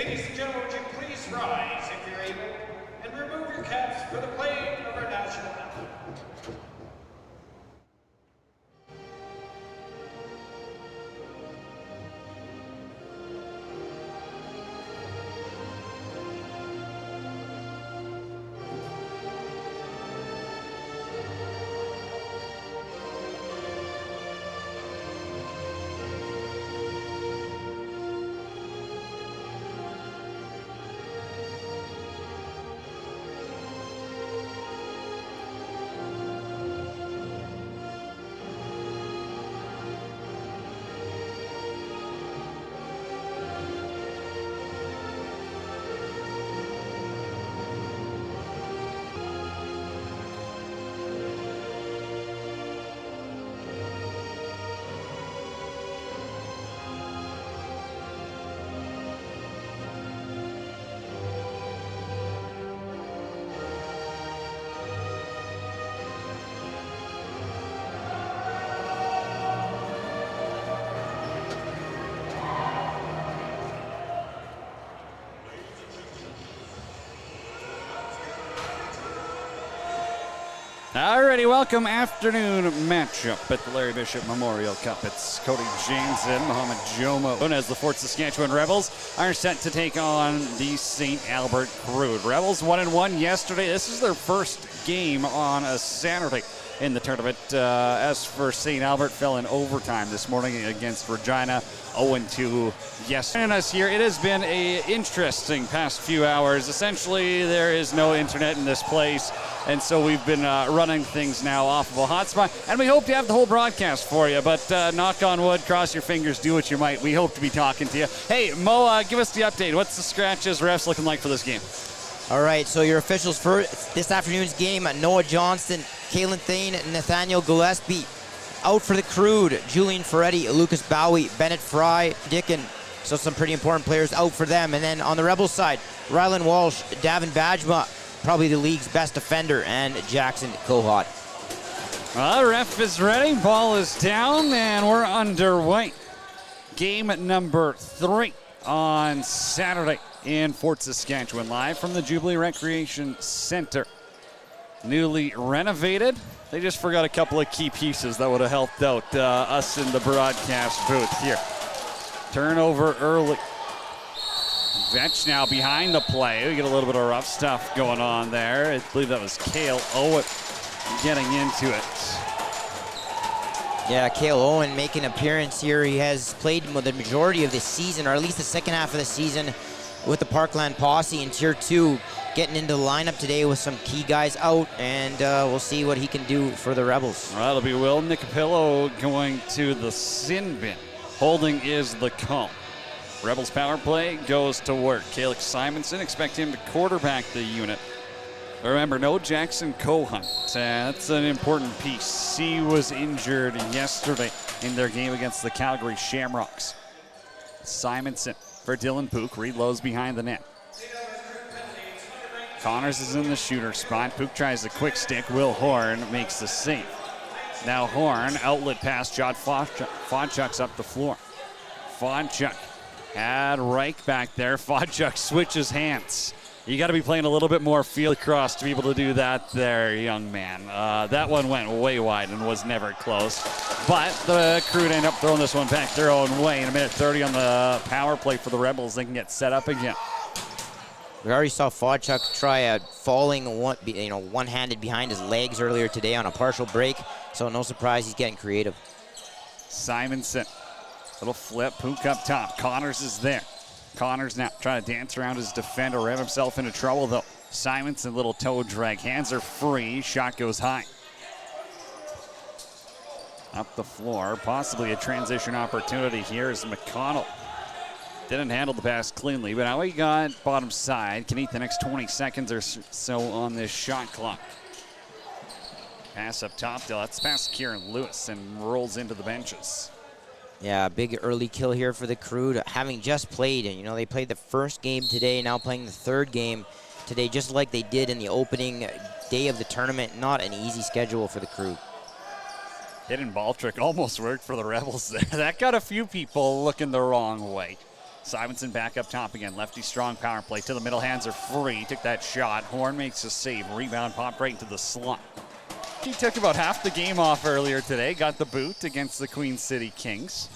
Ladies and gentlemen, would you please rise if you're able and remove your caps for the playing of our national anthem. Alrighty, welcome afternoon matchup at the Larry Bishop Memorial Cup. It's Cody James and Mohamed Jomo. Known as the Fort Saskatchewan Rebels are set to take on the St. Albert Crude. Rebels 1-1 yesterday. This is their first game on a Saturday in the tournament. As for St. Albert, fell in overtime this morning against Regina, 0-2 yesterday. And us here, it has been an interesting past few hours. Essentially, there is no internet in this place, and so we've been running things now off of a hotspot, and we hope to have the whole broadcast for you, but knock on wood, cross your fingers, do what you might. We hope to be talking to you. Hey, Mo, give us the update. What's the scratches, refs looking like for this game? All right, so your officials for this afternoon's game: Noah Johnston, Kalen Thane, and Nathaniel Gillespie. Out for the Crude: Julian Ferretti, Lucas Bowie, Bennett Fry, Dickin. So some pretty important players out for them. And then on the Rebels side, Rylan Walsh, Davin Bajma, probably the league's best defender, and Jackson Kohut. Well, ref is ready, ball is down, and we're underway. Game number 3 on Saturday in Fort Saskatchewan, live from the Jubilee Recreation Center. Newly renovated. They just forgot a couple of key pieces that would have helped out us in the broadcast booth here. Turnover early. Vetch now behind the play. We get a little bit of rough stuff going on there. I believe that was Cale Owen getting into it. Yeah, Cale Owen making an appearance here. He has played the majority of the season, or at least the second half of the season, with the Parkland Posse in Tier 2. Getting into the lineup today with some key guys out, and we'll see what he can do for the Rebels. Well, it'll be Will Nicapillo going to the sin bin. Holding is the call. Rebels power play goes to work. Calix Simonson, expect him to quarterback the unit. Remember, no Jackson Kohut. That's an important piece. He was injured yesterday in their game against the Calgary Shamrocks. Simonson for Dylan Pook. Reloads behind the net. Connors is in the shooter spot. Pook tries a quick stick. Will Horn makes the save. Now Horn, outlet pass. John Fodchuk's up the floor. Fodchuk had Reich back there. Fodchuk switches hands. You got to be playing a little bit more field cross to be able to do that there, young man. That one went way wide and was never close. But the Crude end up throwing this one back their own way. In a minute 30 on the power play for the Rebels, they can get set up again. We already saw Fodchuk try a falling one-handed behind his legs earlier today on a partial break, so no surprise he's getting creative. Simonson, little flip, Pook up top. Connors is there. Connors now trying to dance around his defender, ran himself into trouble though. Simonson, little toe drag, hands are free, shot goes high. Up the floor, possibly a transition opportunity here as McConnell didn't handle the pass cleanly, but now we got bottom side. Can eat the next 20 seconds or so on this shot clock. Pass up top, though. That's past Kieran Lewis and rolls into the benches. Yeah, big early kill here for the Crude, having just played. And they played the first game today, now playing the third game today, just like they did in the opening day of the tournament. Not an easy schedule for the Crude. Hidden ball trick almost worked for the Rebels there. That got a few people looking the wrong way. Simonson back up top again. Lefty strong power play to the middle. Hands are free. Took that shot. Horn makes a save. Rebound popped right into the slot. He took about half the game off earlier today. Got the boot against the Queen City Kings.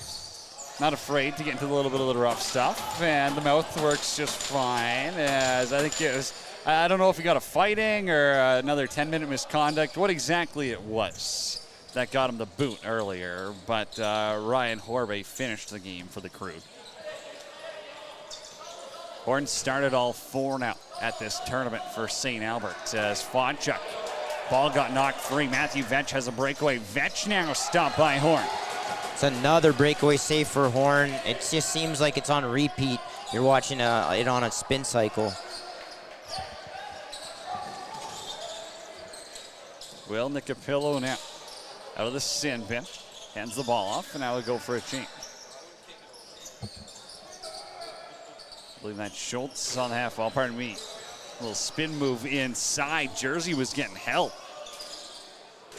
Not afraid to get into a little bit of the rough stuff. And the mouth works just fine. As I think it was, I don't know if he got a fighting or another 10-minute misconduct. What exactly it was that got him the boot earlier. But Ryan Horbe finished the game for the Crude. Horn started all 4 now at this tournament for St. Albert as Fodchuk. Ball got knocked free. Matthew Vetch has a breakaway. Vetch now stopped by Horn. It's another breakaway save for Horn. It just seems like it's on repeat. You're watching it on a spin cycle. Will Nicapillo now out of the sin bin. Hands the ball off, and now we'll go for a change. I believe that Schultz on the half wall, pardon me. A little spin move inside. Jersey was getting help.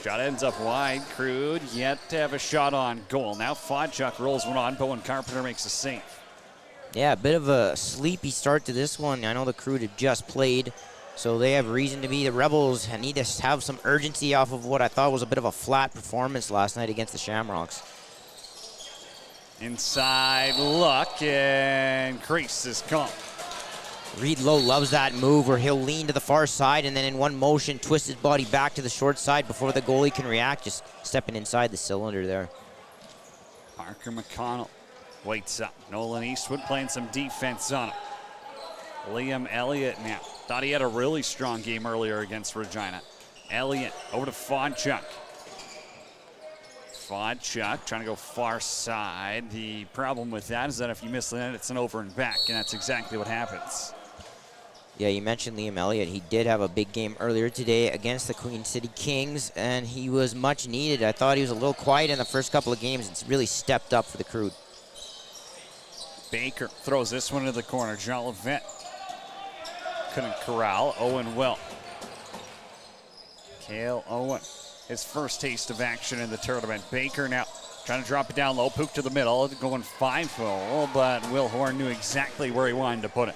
Shot ends up wide. Crude yet to have a shot on goal. Now Fodchuk rolls one on. Bowen Carpenter makes a save. Yeah, a bit of a sleepy start to this one. I know the Crude had just played, so they have reason to be the Rebels and need to have some urgency off of what I thought was a bit of a flat performance last night against the Shamrocks. Inside look, and crease is gone. Reed Lowe loves that move where he'll lean to the far side and then in one motion twist his body back to the short side before the goalie can react, just stepping inside the cylinder there. Parker McConnell waits up. Nolan Eastwood playing some defense on him. Liam Elliott now. Thought he had a really strong game earlier against Regina. Elliott over to Fodchuk. Fodchuk trying to go far side. The problem with that is that if you miss the net, it's an over and back, and that's exactly what happens. Yeah, you mentioned Liam Elliott. He did have a big game earlier today against the Queen City Kings, and he was much needed. I thought he was a little quiet in the first couple of games. It's really stepped up for the Crude. Baker throws this one into the corner. Jolivet couldn't corral. Owen will. Cale Owen. His first taste of action in the tournament. Baker now trying to drop it down low. Pook to the middle. Going 5-0, but Will Horn knew exactly where he wanted to put it.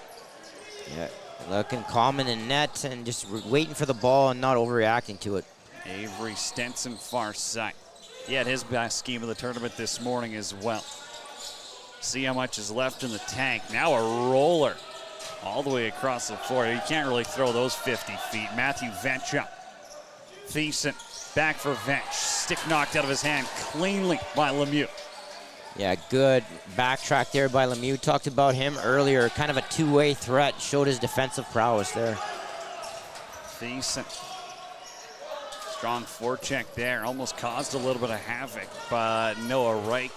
Yeah, looking common in net and just waiting for the ball and not overreacting to it. Avery Stenson far side. He had his best game of the tournament this morning as well. See how much is left in the tank. Now a roller all the way across the floor. You can't really throw those 50 feet. Matthew Vetch up. Thiessen back for Vetch. Stick knocked out of his hand cleanly by Lemieux. Yeah, good backtrack there by Lemieux. Talked about him earlier. Kind of a two-way threat. Showed his defensive prowess there. Thiessen. Strong forecheck there. Almost caused a little bit of havoc, but Noah Reich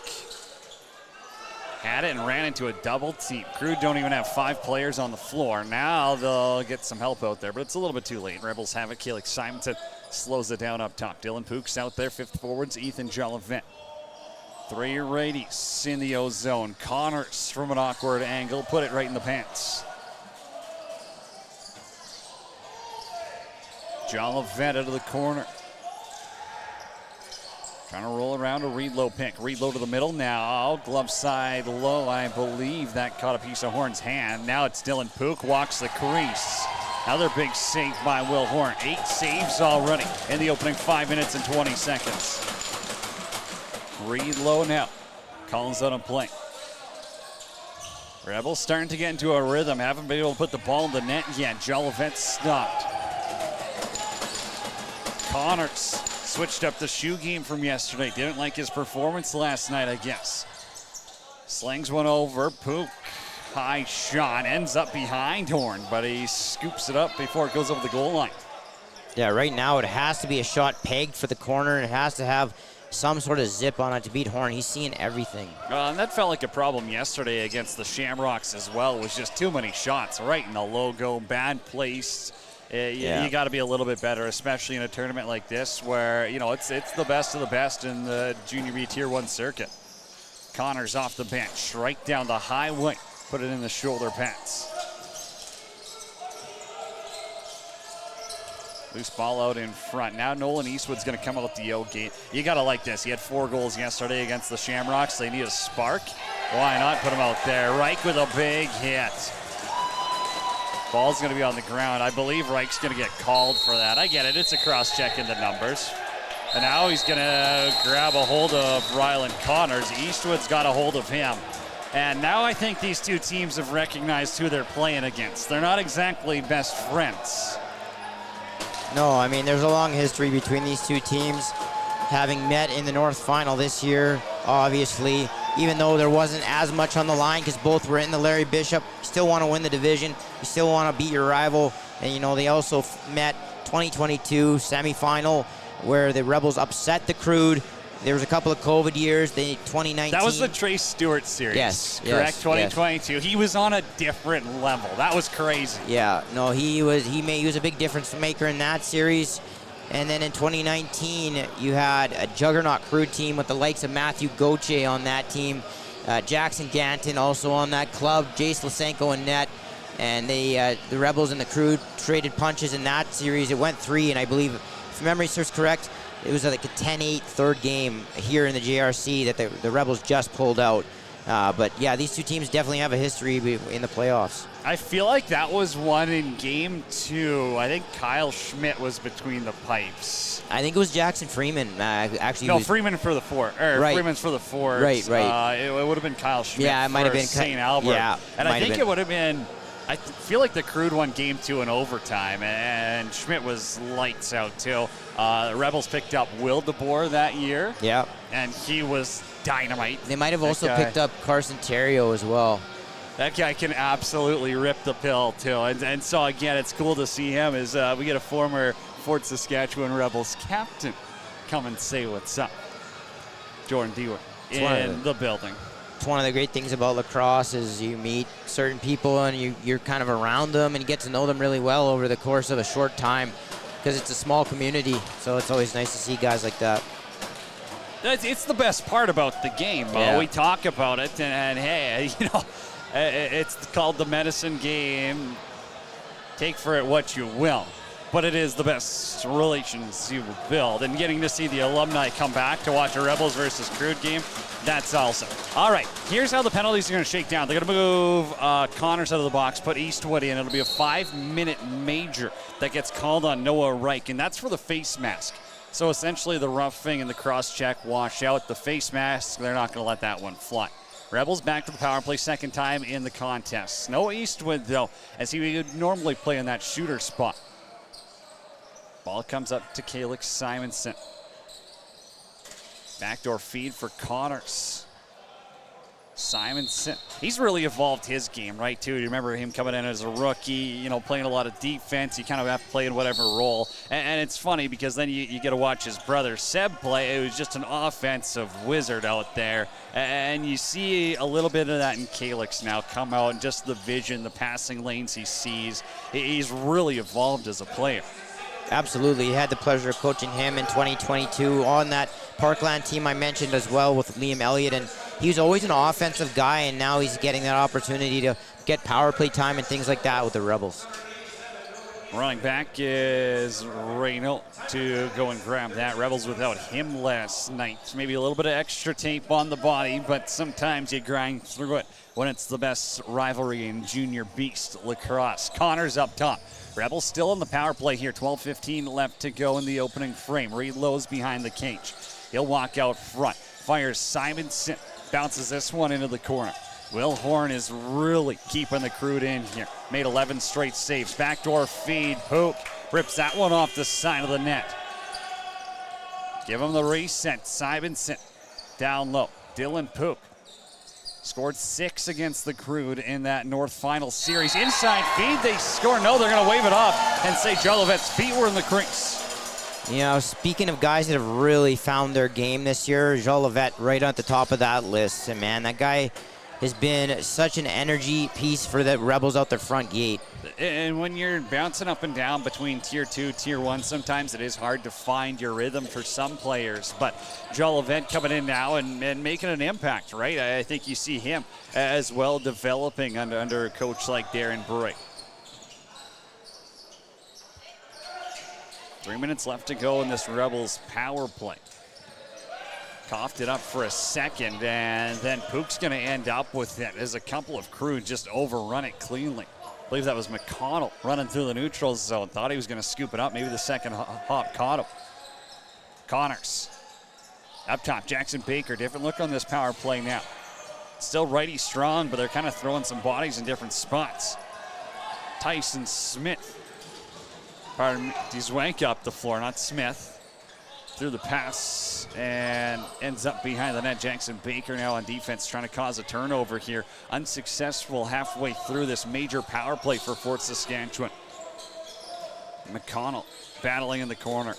had it and ran into a double team. Crude don't even have 5 players on the floor. Now they'll get some help out there, but it's a little bit too late. Rebels have it. Keelik Simonson slows it down up top. Dylan Pook's out there. 5th forwards, Ethan Jolivet. 3 righties in the O-zone. Connors from an awkward angle. Put it right in the pants. Jolivet out of the corner. Trying to roll around a Reed Lowe pick. Reed Lowe to the middle now. Glove side low. I believe that caught a piece of Horn's hand. Now it's Dylan Pook. Walks the crease. Another big save by Will Horn. 8 saves already in the opening 5 minutes and 20 seconds. Reed Lowe now calls out a play. Rebels starting to get into a rhythm. Haven't been able to put the ball in the net yet. Jolivet stopped. Connors switched up the shoe game from yesterday. Didn't like his performance last night, I guess. Slings one over. Pook. High shot. Ends up behind Horn, but he scoops it up before it goes over the goal line. Yeah, right now it has to be a shot pegged for the corner, and it has to have some sort of zip on it to beat Horn. He's seeing everything. And that felt like a problem yesterday against the Shamrocks as well. It was just too many shots right in the logo, bad placed. You got to be a little bit better, especially in a tournament like this where, you know, it's the best of the best in the Junior B Tier 1 circuit. Connors off the bench, right down the high wing, put it in the shoulder pads. Loose ball out in front. Now Nolan Eastwood's going to come out the O gate. You got to like this. He had 4 goals yesterday against the Shamrocks. They need a spark. Why not put him out there? Reich with a big hit. Ball's going to be on the ground. I believe Reich's going to get called for that. I get it. It's a cross-check in the numbers. And now he's going to grab a hold of Ryland Connors. Eastwood's got a hold of him. And now I think these two teams have recognized who they're playing against. They're not exactly best friends. No, I mean, there's a long history between these two teams, having met in the North Final this year, obviously. Even though there wasn't as much on the line because both were in the Larry Bishop, you still want to win the division. You still want to beat your rival. And, you know, they also met 2022 semifinal where the Rebels upset the Crude. There was a couple of COVID years. 2019. That was the Trace Stewart series. Yes. Correct. Yes, 2022. Yes. He was on a different level. That was crazy. Yeah. No, he was a big difference maker in that series. And then in 2019, you had a juggernaut Crude team with the likes of Matthew Gauthier on that team, Jackson Ganton also on that club, Jace Lysenko in net, and the Rebels and the Crude traded punches in that series. It went 3, and I believe, if memory serves correct, it was like a 10-8 third game here in the JRC that the Rebels just pulled out. But yeah, these two teams definitely have a history in the playoffs. I feel like that was one in game 2. I think Kyle Schmidt was between the pipes. I think it was Jackson Freeman. Actually, no, Freeman for the 4. Right. Freeman's for the 4. Right. It would have been Kyle Schmidt. Yeah, it might have been St. Albert. Yeah, and I think it would have been. I feel like the Crude won game 2 in overtime, and Schmidt was lights out too. The Rebels picked up Will DeBoer that year. Yeah. And he was dynamite. They might have also picked up Carson Terrio as well. That guy can absolutely rip the pill, too. And so, again, it's cool to see him as we get a former Fort Saskatchewan Rebels captain come and say what's up. Jordan Dewar in the building. It's one of the great things about lacrosse is you meet certain people and you're kind of around them and you get to know them really well over the course of a short time because it's a small community. So it's always nice to see guys like that. It's the best part about the game, Bo. Yeah. We talk about it, and hey, you know, it's called the medicine game. Take for it what you will, but it is the best relations you will build. And getting to see the alumni come back to watch a Rebels versus Crude game, that's awesome. All right, here's how the penalties are going to shake down. They're going to move Connors out of the box, put Eastwood in. It'll be a 5-minute major that gets called on Noah Reich, and that's for the face mask. So essentially the roughing and the cross-check wash out. The face mask, they're not going to let that one fly. Rebels back to the power play, second time in the contest. Noah Eastwood, though, as he would normally play in that shooter spot. Ball comes up to Calix Simonson. Backdoor feed for Connors. Simonson, he's really evolved his game, right, too. You remember him coming in as a rookie, you know, playing a lot of defense. You kind of have to play in whatever role. And it's funny because then you get to watch his brother Seb play. It was just an offensive wizard out there. And you see a little bit of that in Calix now come out, and just the vision, the passing lanes he sees. He's really evolved as a player. Absolutely. Had the pleasure of coaching him in 2022 on that Parkland team I mentioned as well with Liam Elliott, and he was always an offensive guy, and now he's getting that opportunity to get power play time and things like that with the Rebels. Running back is Reynolds to go and grab that. Rebels without him last night. Maybe a little bit of extra tape on the body, but sometimes you grind through it when it's the best rivalry in junior beast lacrosse. Connors up top. Rebels still in the power play here. 12:15 left to go in the opening frame. Reed Lowe's behind the cage. He'll walk out front. Fires Simonson. Bounces this one into the corner. Will Horn is really keeping the Crude in here. Made 11 straight saves. Backdoor feed. Pook rips that one off the side of the net. Give him the reset. Simonson down low. Dylan Pook scored 6 against the Crude in that North Final series. Inside feed, they score. No, they're going to wave it off and say Jolivet's feet were in the crease. You know, speaking of guys that have really found their game this year, Jolivet right at the top of that list. And man, that guy has been such an energy piece for the Rebels out their front gate. And when you're bouncing up and down between Tier 2, Tier 1, sometimes it is hard to find your rhythm for some players. But Jolivet coming in now and making an impact, right? I think you see him as well developing under a coach like Darren Breuer. 3 minutes left to go in this Rebels power play. Coughed it up for a second, and then Pook's going to end up with it as a couple of Crude just overrun it cleanly. I believe that was McConnell running through the neutral zone. Thought he was going to scoop it up. Maybe the second hop caught him. Connors. Up top, Jackson Baker. Different look on this power play now. Still righty strong, but they're kind of throwing some bodies in different spots. Tyson Smith. Pardon me, Dzwank up the floor, not Smith. Through the pass and ends up behind the net. Jackson Baker now on defense trying to cause a turnover here. Unsuccessful halfway through this major power play for Fort Saskatchewan. McConnell battling in the corner.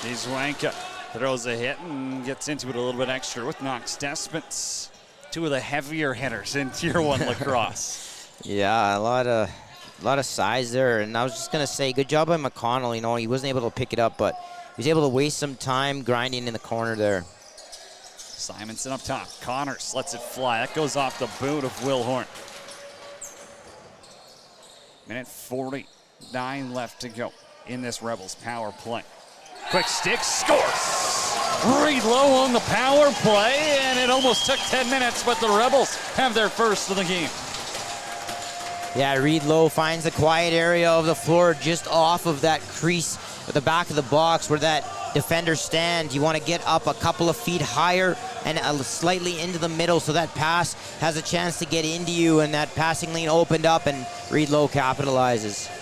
Dzwank throws a hit and gets into it a little bit extra with Knox Despens. Two of the heavier hitters in Tier 1 lacrosse. Yeah, a lot of size there, and I was just going to say, good job by McConnell. You know, he wasn't able to pick it up, but he was able to waste some time grinding in the corner there. Simonson up top. Connors lets it fly. That goes off the boot of Will Horn. Minute 49 left to go in this Rebels power play. Quick stick, scores! Reed Lowe on the power play, and it almost took 10 minutes, but the Rebels have their first of the game. Yeah, Reed Lowe finds the quiet area of the floor just off of that crease at the back of the box where that defender stands. You want to get up a couple of feet higher and slightly into the middle so that pass has a chance to get into you, and that passing lane opened up and Reed Lowe capitalizes.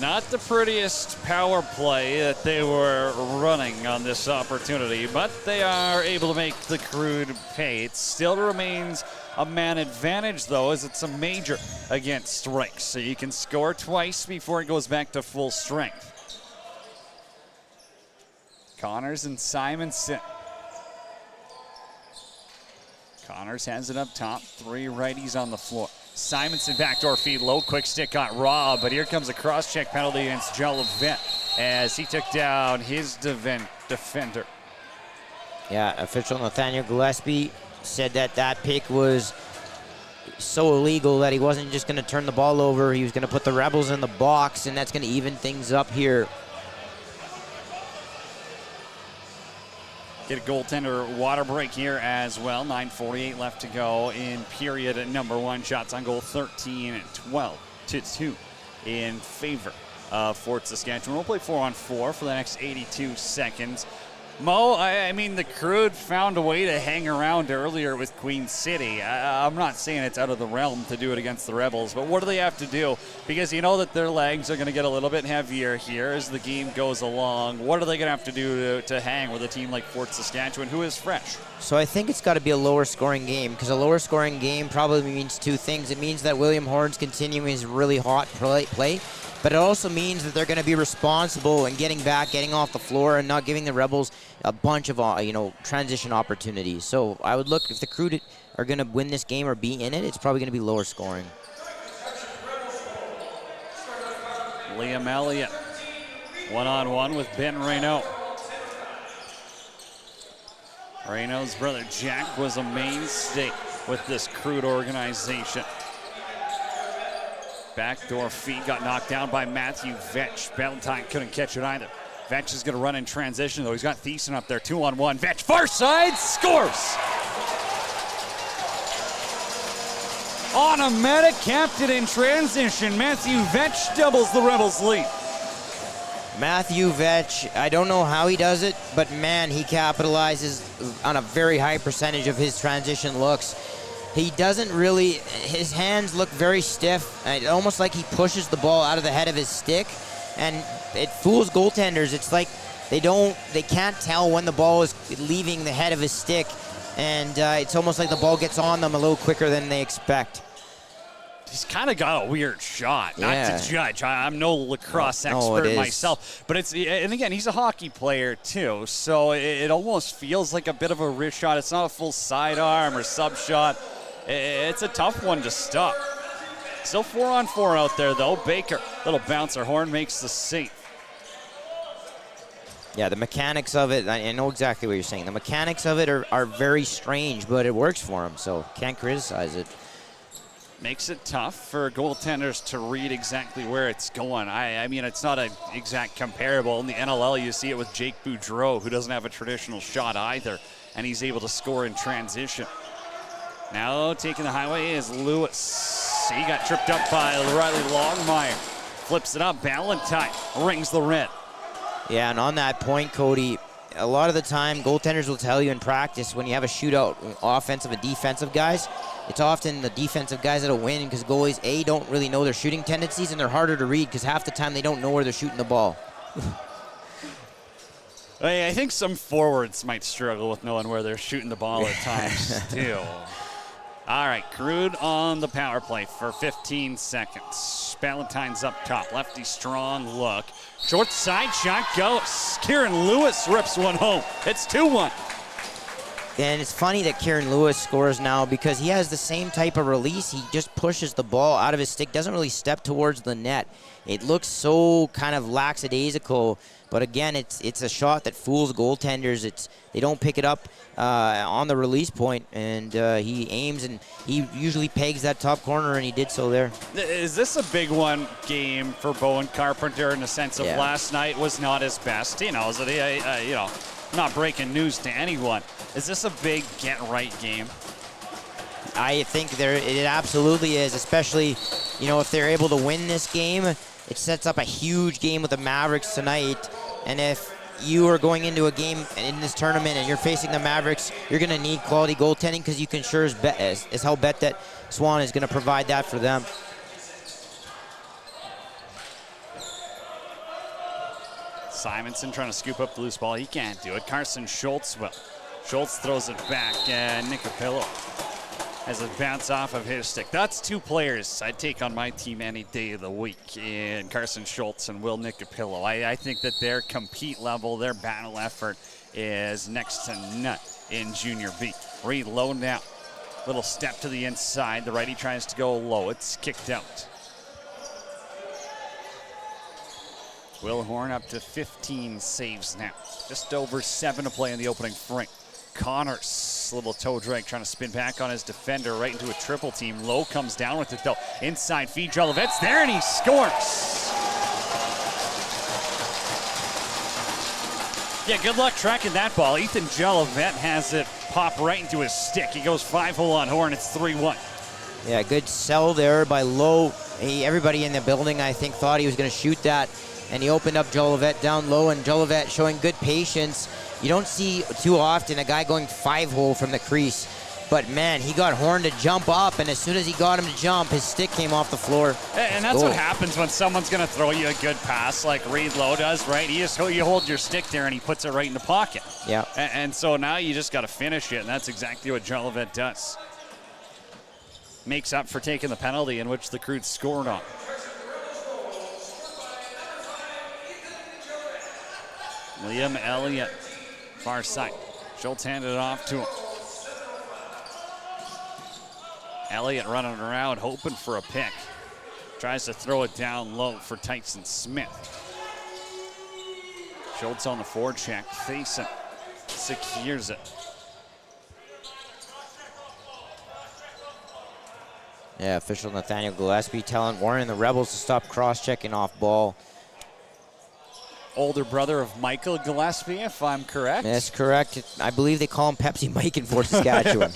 Not the prettiest power play that they were running on this opportunity, but they are able to make the Crude pay. It still remains a man advantage, though, as it's a major against strikes. So you can score twice before it goes back to full strength. Connors and Simonson. Connors has it up top. Three righties on the floor. Simonson backdoor feed, low, quick stick got robbed, but here comes a cross-check penalty against Jolivet as he took down his defender. Yeah, official Nathaniel Gillespie said that pick was so illegal that he wasn't just going to turn the ball over. He was going to put the Rebels in the box, and that's going to even things up here. Get a goaltender water break here as well. 9:48 left to go in period number one. Shots on goal 13 and 12-2 in favor of Fort Saskatchewan. We'll play 4-on-4 for the next 82 seconds. Mo, I mean, the Crude found a way to hang around earlier with Queen City. I'm not saying it's out of the realm to do it against the Rebels, but what do they have to do? Because you know that their legs are going to get a little bit heavier here as the game goes along. What are they going to have to do to hang with a team like Fort Saskatchewan, who is fresh? So I think it's got to be a lower scoring game, because a lower scoring game probably means two things. It means that William Horn's continuing his really hot play, but it also means that they're going to be responsible in getting back, getting off the floor, and not giving the Rebels a bunch of transition opportunities. So I would look, if the Crude are going to win this game or be in it, it's probably going to be lower scoring. Liam Elliott, one-on-one with Ben Reynaud. Reynaud's brother Jack was a mainstay with this Crude organization. Backdoor feed got knocked down by Matthew Vetch. Valentine couldn't catch it either. Vetch is going to run in transition, though. He's got Thiessen up there, 2-on-1. Vetch, far side, scores! Automatic captain in transition. Matthew Vetch doubles the Rebels' lead. Matthew Vetch, I don't know how he does it, but man, he capitalizes on a very high percentage of his transition looks. He doesn't really, his hands look very stiff, almost like he pushes the ball out of the head of his stick, and it fools goaltenders. It's like they can't tell when the ball is leaving the head of his stick, and it's almost like the ball gets on them a little quicker than they expect. He's kind of got a weird shot. Not to judge. I'm no lacrosse expert myself, but and again, he's a hockey player too, so it almost feels like a bit of a wrist shot. It's not a full sidearm or sub shot. It's a tough one to stop. Still 4-on-4 out there, though. Baker, little bouncer. Horn makes the save. Yeah, the mechanics of it, I know exactly what you're saying. The mechanics of it are very strange, but it works for him, so can't criticize it. Makes it tough for goaltenders to read exactly where it's going. I mean, it's not an exact comparable. In the NLL, you see it with Jake Boudreau, who doesn't have a traditional shot either, and he's able to score in transition. Now taking the highway is Lewis. He got tripped up by Riley Longmire. Flips it up. Ballantyne rings the red. Yeah, and on that point, Cody, a lot of the time, goaltenders will tell you in practice when you have a shootout, offensive and defensive guys, it's often the defensive guys that'll win because goalies, A, don't really know their shooting tendencies, and they're harder to read because half the time they don't know where they're shooting the ball. I think some forwards might struggle with knowing where they're shooting the ball at times, too. All right, Crude on the power play for 15 seconds. Ballantyne's up top. Lefty strong look. Short side shot goes. Kieran Lewis rips one home. It's 2-1. And it's funny that Kieran Lewis scores now because he has the same type of release. He just pushes the ball out of his stick, doesn't really step towards the net. It looks so kind of lackadaisical, but again, it's a shot that fools goaltenders. They don't pick it up on the release point, and he aims, and he usually pegs that top corner, and he did so there. Is this a big one game for Bowen Carpenter in the sense of last night was not his best? You know, not breaking news to anyone. Is this a big get-right game? I think it absolutely is, especially, if they're able to win this game, it sets up a huge game with the Mavericks tonight. And if you are going into a game in this tournament and you're facing the Mavericks, you're going to need quality goaltending because you can sure as hell bet that Swan is going to provide that for them. Simonson trying to scoop up the loose ball. He can't do it. Carson Schultz will. Schultz throws it back, and Nicopillo has it bounce off of his stick. That's two players I'd take on my team any day of the week, in Carson Schultz and Will Nicopillo. I think that their compete level, their battle effort is next to none in Junior B. Reed low now. Little step to the inside. The righty tries to go low. It's kicked out. Will Horn up to 15 saves now. Just over 7 to play in the opening frame. Connors, little toe drag, trying to spin back on his defender right into a triple team. Lowe comes down with it though. Inside feed, Jolivet's there and he scores. Yeah, good luck tracking that ball. Ethan Jolivet has it pop right into his stick. He goes 5-hole on Horn. It's 3-1. Yeah, good sell there by Lowe. Everybody in the building, I think, thought he was going to shoot that. And he opened up Jolivet down low, and Jolivet showing good patience. You don't see too often a guy going 5-hole from the crease. But, man, he got Horn to jump up, and as soon as he got him to jump, his stick came off the floor. And that's what happens when someone's going to throw you a good pass like Reed Lowe does, right? You hold your stick there, and he puts it right in the pocket. Yeah. And so now you just got to finish it, and that's exactly what Jolivet does. Makes up for taking the penalty in which the Crude scored on. Liam Elliott, far side. Schultz handed it off to him. Elliott running around, hoping for a pick. Tries to throw it down low for Tyson Smith. Schultz on the forecheck, facing, secures it. Yeah, official Nathaniel Gillespie telling Warren and the Rebels to stop cross-checking off ball. Older brother of Michael Gillespie, if I'm correct. That's correct. I believe they call him Pepsi Mike in Fort Saskatchewan.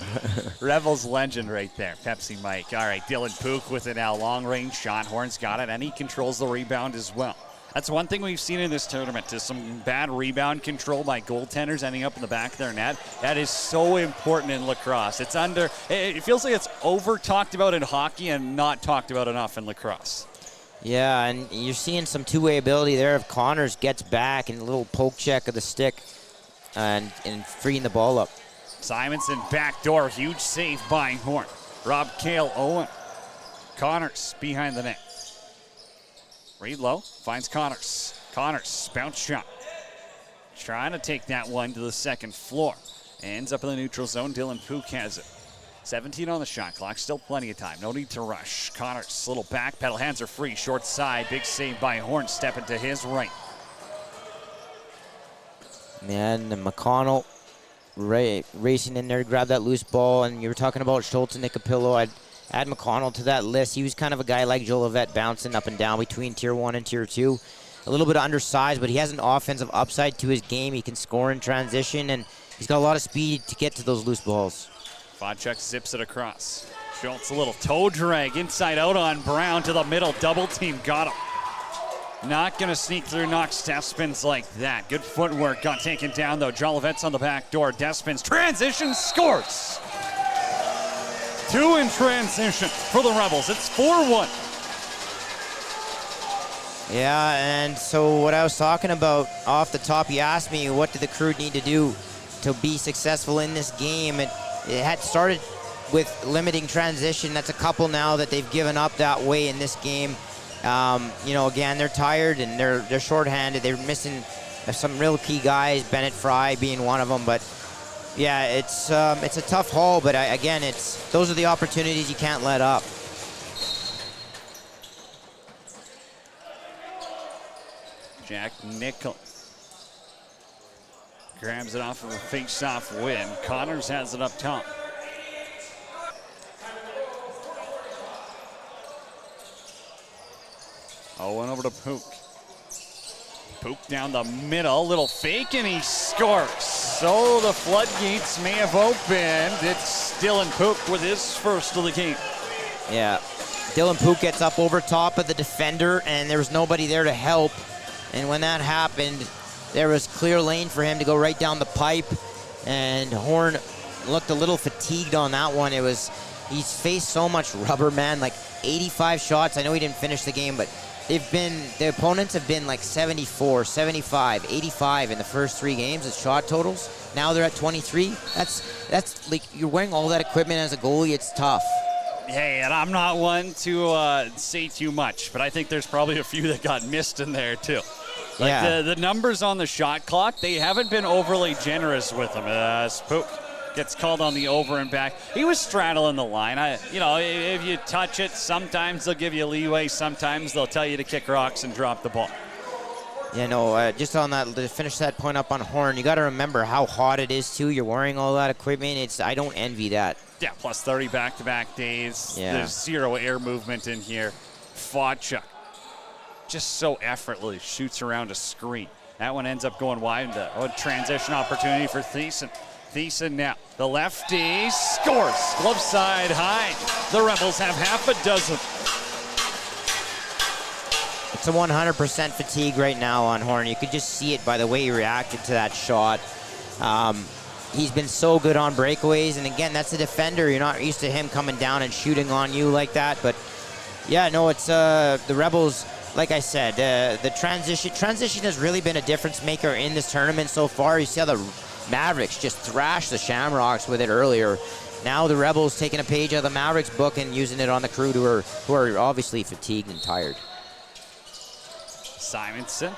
Rebels legend right there, Pepsi Mike. All right, Dylan Pook with it now. Long-range shot. Horn's got it, and he controls the rebound as well. That's one thing we've seen in this tournament, is some bad rebound control by goaltenders ending up in the back of their net. That is so important in lacrosse. It feels like it's over-talked about in hockey and not talked about enough in lacrosse. Yeah, and you're seeing some two-way ability there if Connors gets back and a little poke check of the stick and freeing the ball up. Simonson backdoor, huge save by Horn. Rob Cale Owen. Connors behind the net. Reed Lowe finds Connors. Connors, bounce shot. Trying to take that one to the second floor. Ends up in the neutral zone. Dylan Pook has it. 17 on the shot clock, still plenty of time. No need to rush. Connors, little back pedal, hands are free, short side, big save by Horn, stepping to his right. Man, McConnell racing in there to grab that loose ball, and you were talking about Schultz and Nicopillo. add McConnell to that list. He was kind of a guy like Joel Levette, bouncing up and down between Tier 1 and Tier 2. A little bit undersized, but he has an offensive upside to his game. He can score in transition, and he's got a lot of speed to get to those loose balls. Vodchuk zips it across. Schultz a little toe drag inside out on Brown to the middle. Double team got him. Not going to sneak through Knox Despins like that. Good footwork. Got taken down, though. John Levette's on the back door. Despins transition, scores. 2 in transition for the Rebels. It's 4-1. Yeah, and so what I was talking about off the top, you asked me what did the Crude need to do to be successful in this game. It had started with limiting transition. That's a couple now that they've given up that way in this game. You know, again, they're tired and they're shorthanded. They're missing some real key guys, Bennett Fry being one of them. But yeah, it's a tough haul. But again, those are the opportunities you can't let up. Jack Nickel grabs it off of a face-off win. Connors has it up top. Owen over to Pook. Pook down the middle, little fake, and he scores. So the floodgates may have opened. It's Dylan Pook with his first of the game. Yeah, Dylan Pook gets up over top of the defender, and there was nobody there to help. And when that happened, there was clear lane for him to go right down the pipe. And Horn looked a little fatigued on that one. He's faced so much rubber, man, like 85 shots. I know he didn't finish the game, but the opponents have been like 74, 75, 85 in the first 3 games as shot totals. Now they're at 23. That's like, you're wearing all that equipment as a goalie. It's tough. Hey, and I'm not one to say too much, but I think there's probably a few that got missed in there too. Like yeah. The numbers on the shot clock, they haven't been overly generous with them. Spook gets called on the over and back. He was straddling the line. If you touch it, sometimes they'll give you leeway. Sometimes they'll tell you to kick rocks and drop the ball. Yeah, no, just on that, to finish that point up on Horn, you got to remember how hot it is too. You're wearing all that equipment. I don't envy that. Yeah, plus 30 back-to-back days. Yeah. There's 0 air movement in here. Vodchuk just so effortlessly shoots around a screen. That one ends up going wide. A transition opportunity for Thiessen. Thiessen now, the lefty scores. Glove side high. The Rebels have half a dozen. It's a 100% fatigue right now on Horn. You could just see it by the way he reacted to that shot. He's been so good on breakaways, and again, that's a defender. You're not used to him coming down and shooting on you like that. But yeah, no, it's the Rebels. Like I said, the transition has really been a difference maker in this tournament so far. You see how the Mavericks just thrashed the Shamrocks with it earlier. Now the Rebels taking a page out of the Mavericks book and using it on the Crude, who are obviously fatigued and tired. Simonson,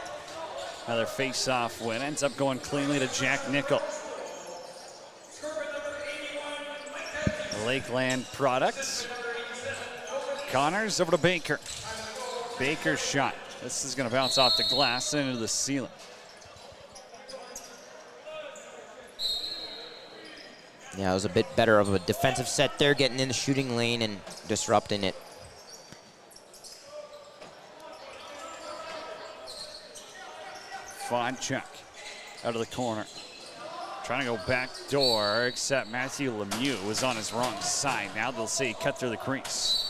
another face-off win, ends up going cleanly to Jack Nickel. Lakeland Products. Connors over to Baker. Baker's shot. This is going to bounce off the glass into the ceiling. Yeah, it was a bit better of a defensive set there, getting in the shooting lane and disrupting it. Vodchuk out of the corner. Trying to go back door, except Matthew Lemieux was on his wrong side. Now they'll see cut through the crease.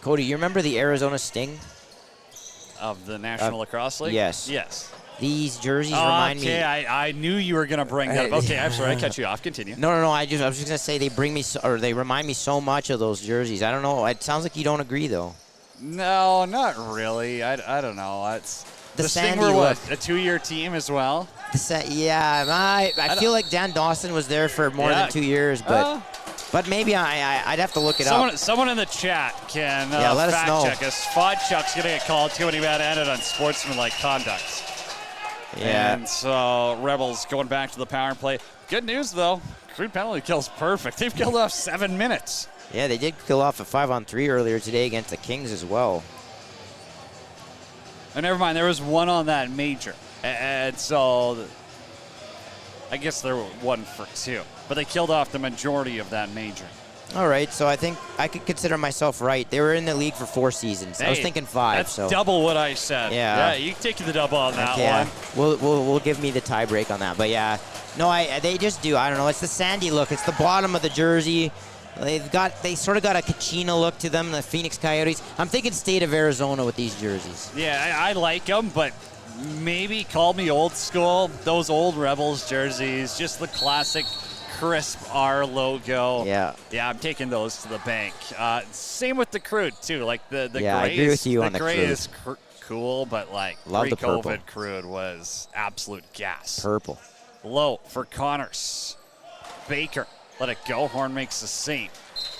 Cody, you remember the Arizona Sting? Of the National Lacrosse League? Yes. Yes. These jerseys remind me. Okay, I knew you were going to bring that up. Okay, I'm sorry, I cut you off. Continue. No. I was just going to say they remind me so much of those jerseys. I don't know. It sounds like you don't agree, though. No, not really. I don't know. It's the Sting sandy were look. what, a 2-year team as well? Yeah, I feel like Dan Dawson was there for more than 2 years, but maybe I'd have to look it up. Someone in the chat can let us know. fact check us. Vodchuk's going to get called too many bad-handed on sportsmanlike conduct. Yeah. And so Rebels going back to the power play. Good news, though. Crude penalty kill's perfect. They've killed off 7 minutes. Yeah, they did kill off a 5-on-3 earlier today against the Kings as well. And never mind, there was one on that major. And so I guess there were 1 for 2. But they killed off the majority of that major. All right, so I think I could consider myself right. They were in the league for 4 seasons. Hey, I was thinking 5. That's so double what I said. Yeah. You take the double on that yeah, one. we'll give me the tie break on that. But yeah, no, they just do. I don't know. It's the sandy look. It's the bottom of the jersey. They sort of got a Kachina look to them, the Phoenix Coyotes. I'm thinking state of Arizona with these jerseys. Yeah, I like them, but maybe call me old school. Those old Rebels jerseys, just the classic crisp R logo. Yeah. Yeah, I'm taking those to the bank. Same with the Crude, too. Like the Yeah, I gray agree with you on the gray Crude. is cool, but like Love the purple. pre-COVID Crude was absolute gas. Purple. Low for Connors. Baker, let it go. Horn makes the save.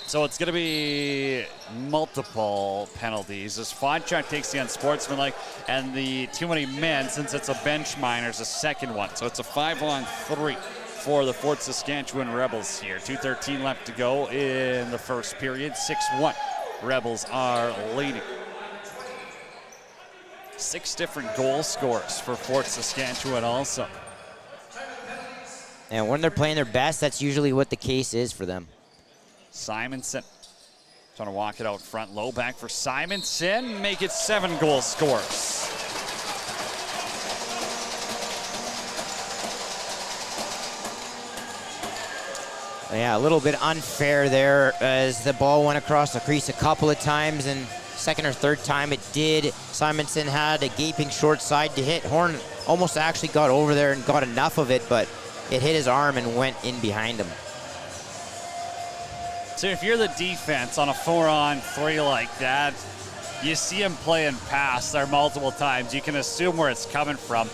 So it's going to be multiple penalties. As Fonchuk takes the unsportsmanlike, and the too many men, since it's a bench minors, a second one. So it's a 5-on-3 for the Fort Saskatchewan Rebels here. 2:13 left to go in the first period. 6-1. Rebels are leading. 6 different goal scorers for Fort Saskatchewan also. And when they're playing their best, that's usually what the case is for them. Simonson trying to walk it out front. Low back for Simonson. Make it 7 goal scorers. Yeah, a little bit unfair there as the ball went across the crease a couple of times, and second or third time it did. Simonson had a gaping short side to hit. Horn almost actually got over there and got enough of it, but it hit his arm and went in behind him. So if you're the defense on a 4-on-3 like that, you see him playing pass there multiple times. You can assume where it's coming from.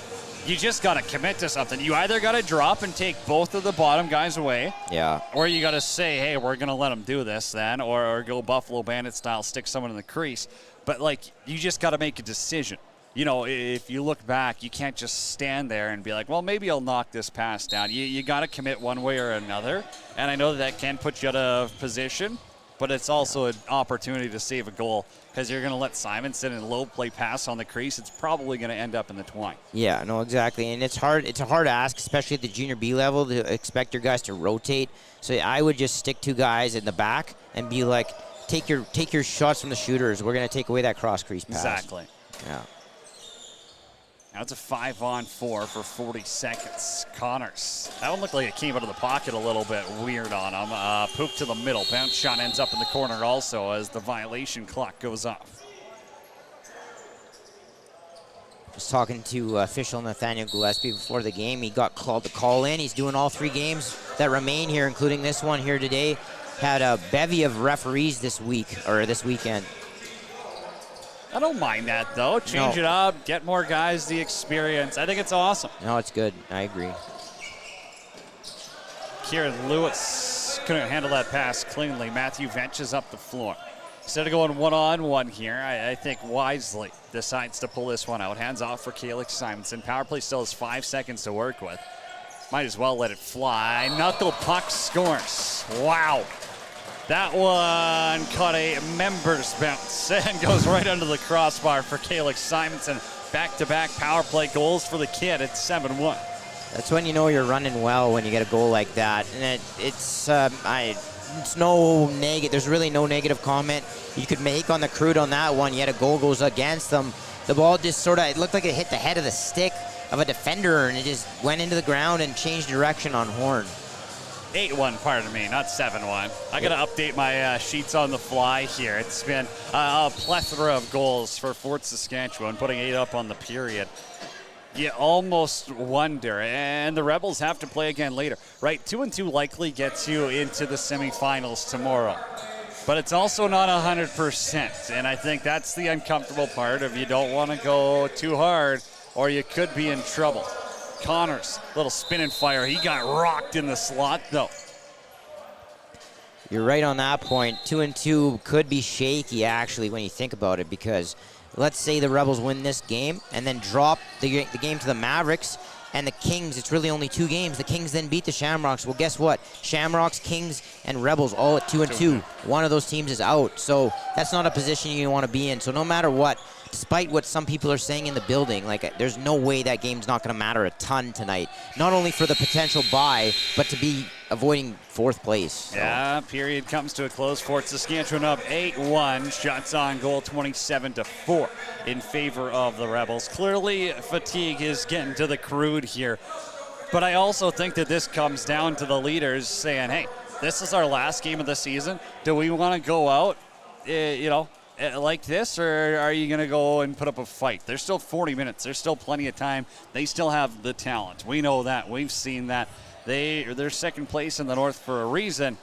You just got to commit to something. You either got to drop and take both of the bottom guys away, Yeah. or you got to say, hey, we're going to let them do this then, or go Buffalo Bandit style, stick someone in the crease. But, like, you just got to make a decision. You know, if you look back, you can't just stand there and be like, well, maybe I'll knock this pass down. You got to commit one way or another. And I know that can put you out of position, but it's also an opportunity to save a goal because you're going to let Simonson and Lowe play pass on the crease. It's probably going to end up in the twine. Yeah, no, exactly. And it's hard. It's a hard ask, especially at the junior B level, to expect your guys to rotate. So I would just stick 2 guys in the back and be like, take your shots from the shooters. We're going to take away that cross crease pass. Exactly. Yeah. Now it's a 5-on-4 for 40 seconds. Connors. That one looked like it came out of the pocket a little bit weird on him. Poop to the middle. Bounce shot ends up in the corner also as the violation clock goes off. Was talking to official Nathaniel Gillespie before the game. He got called to call in. He's doing all 3 games that remain here, including this one here today. Had a bevy of referees this week, or this weekend. I don't mind that, though. Change it up, get more guys the experience. I think it's awesome. No, it's good. I agree. Kieran Lewis couldn't handle that pass cleanly. Matthew Venches up the floor. Instead of going one-on-one here, I think wisely decides to pull this one out. Hands off for Calix Simonson. Power play still has 5 seconds to work with. Might as well let it fly. Knuckle puck scores. Wow. That one caught a member's bounce and goes right under the crossbar for Calix Simonson. Back-to-back power play goals for the kid at 7-1. That's when you know you're running well, when you get a goal like that. And it's no negative. There's really no negative comment you could make on the Crude on that one. Yet a goal goes against them. The ball just sort of, it looked like it hit the head of the stick of a defender, and it just went into the ground and changed direction on Horn. 8-1, pardon me, not 7-1. I got to update my sheets on the fly here. It's been a plethora of goals for Fort Saskatchewan, putting 8 up on the period. You almost wonder, and the Rebels have to play again later, right? 2-2 likely gets you into the semifinals tomorrow. But it's also not 100%, and I think that's the uncomfortable part of you don't want to go too hard or you could be in trouble. Connors, little spin and fire. He got rocked in the slot, though. You're right on that point. 2-2 could be shaky, actually, when you think about it, because let's say the Rebels win this game and then drop the game to the Mavericks and the Kings. It's really only 2 games. The Kings then beat the Shamrocks. Well, guess what? Shamrocks, Kings, and Rebels all at 2-2. One of those teams is out. So that's not a position you want to be in. So no matter what, despite what some people are saying in the building, like, there's no way that game's not going to matter a ton tonight. Not only for the potential bye, but to be avoiding fourth place. So. Yeah, period comes to a close. Fort Saskatchewan up 8-1. Shots on goal 27-4 in favor of the Rebels. Clearly, fatigue is getting to the Crude here. But I also think that this comes down to the leaders saying, hey, this is our last game of the season. Do we want to go out, like this, or are you going to go and put up a fight? There's still 40 minutes. There's still plenty of time. They still have the talent. We know that. We've seen that. They're second place in the North for a reason,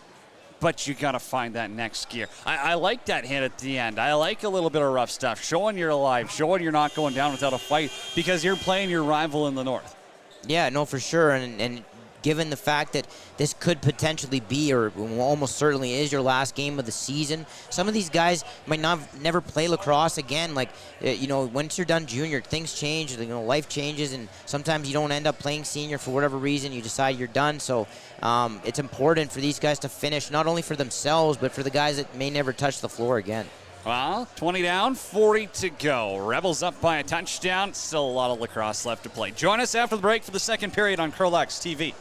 but you got to find that next gear. I like that hit at the end. I like a little bit of rough stuff, showing you're alive, showing you're not going down without a fight because you're playing your rival in the North. Yeah, no, for sure. And given the fact that this could potentially be, or almost certainly is, your last game of the season, some of these guys might never play lacrosse again. Like, once you're done junior, things change. Life changes, and sometimes you don't end up playing senior for whatever reason. You decide you're done. So it's important for these guys to finish, not only for themselves, but for the guys that may never touch the floor again. Well, 20 down, 40 to go. Rebels up by a touchdown. Still a lot of lacrosse left to play. Join us after the break for the second period on CROW LAX TV.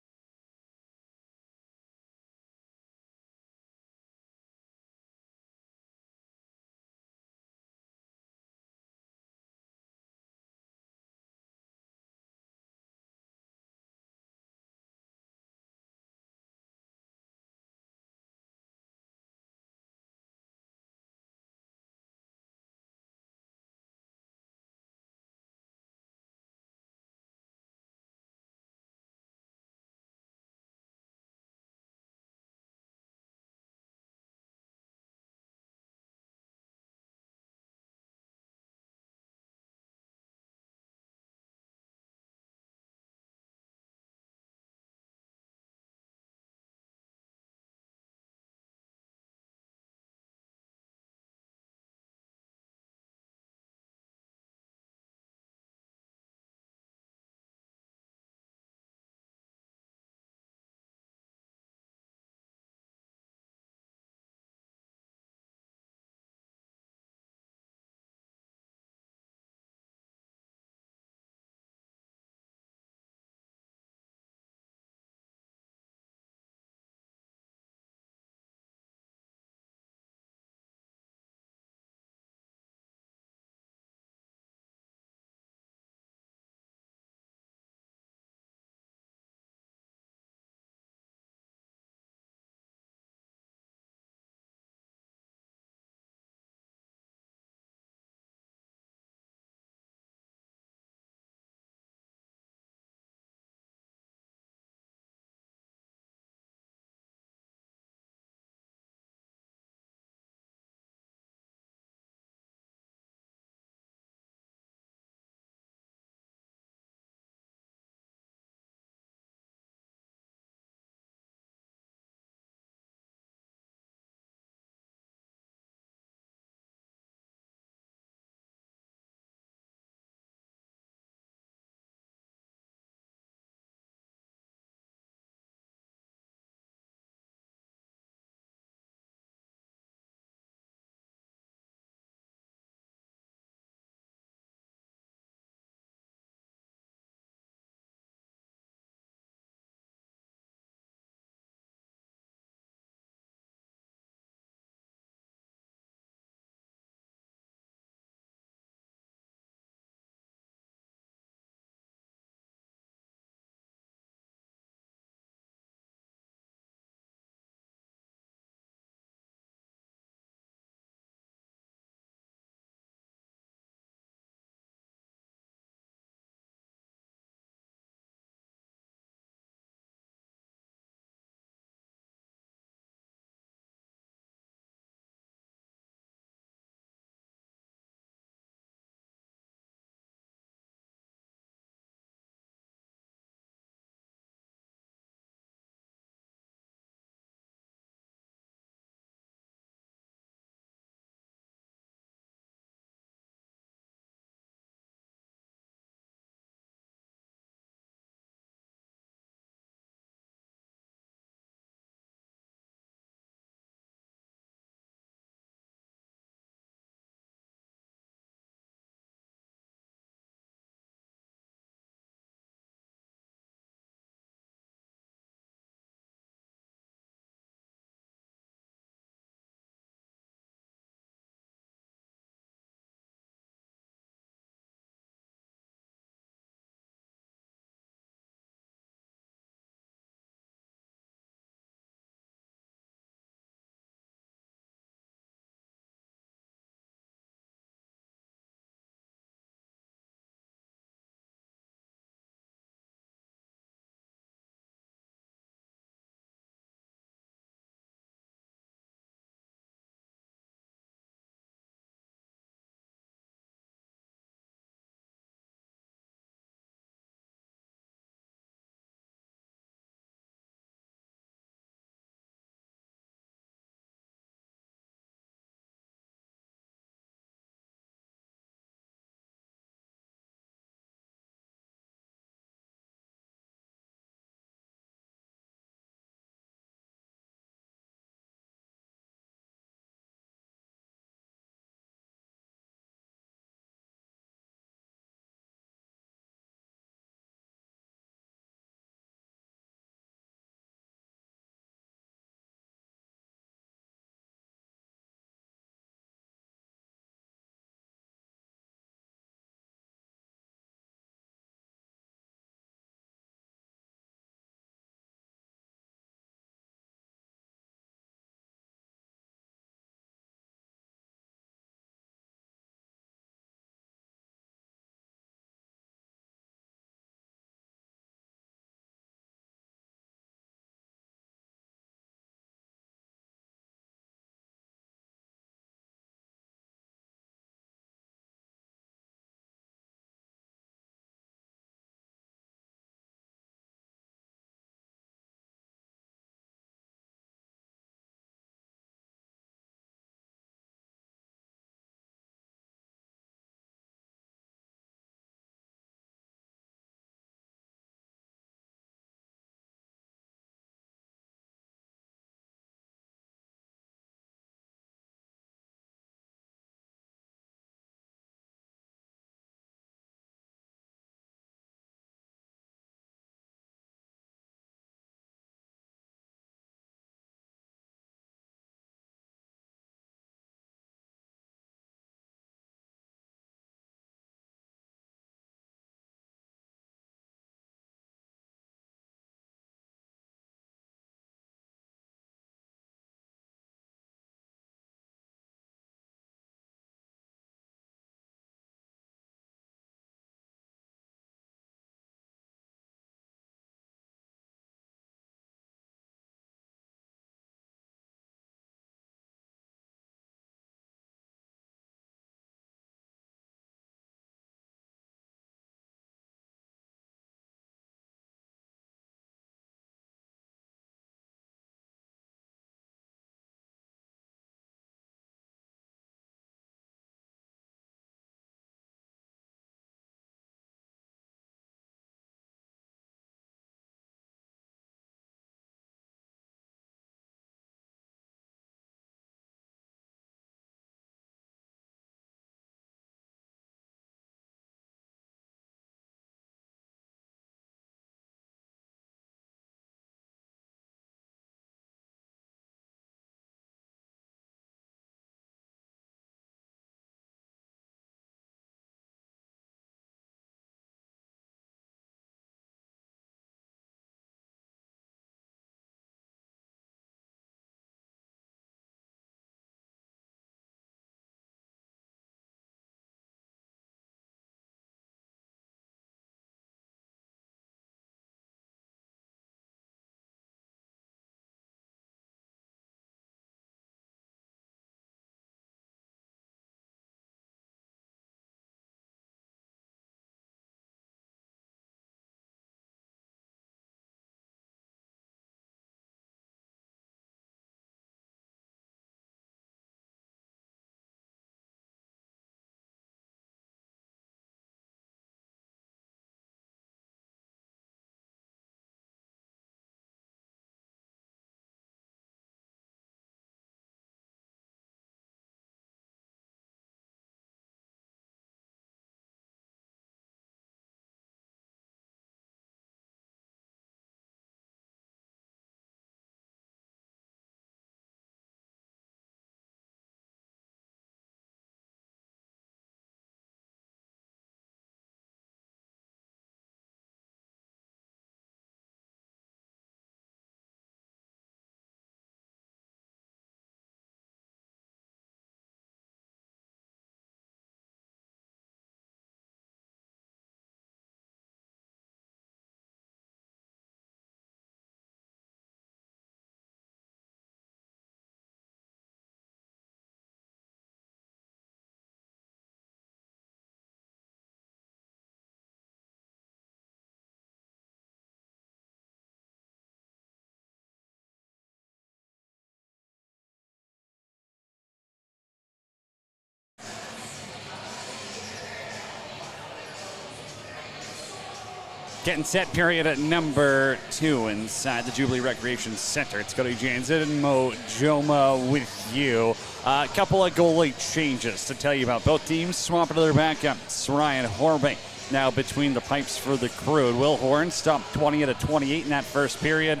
Getting set period at number 2 inside the Jubilee Recreation Center. It's Cody Jansen and Mo Joma with you. A couple of goalie changes to tell you about. Both teams swapping to their backups. Ryan Horby now between the pipes for the Crude. Will Horn stopped 20 out of 28 in that first period.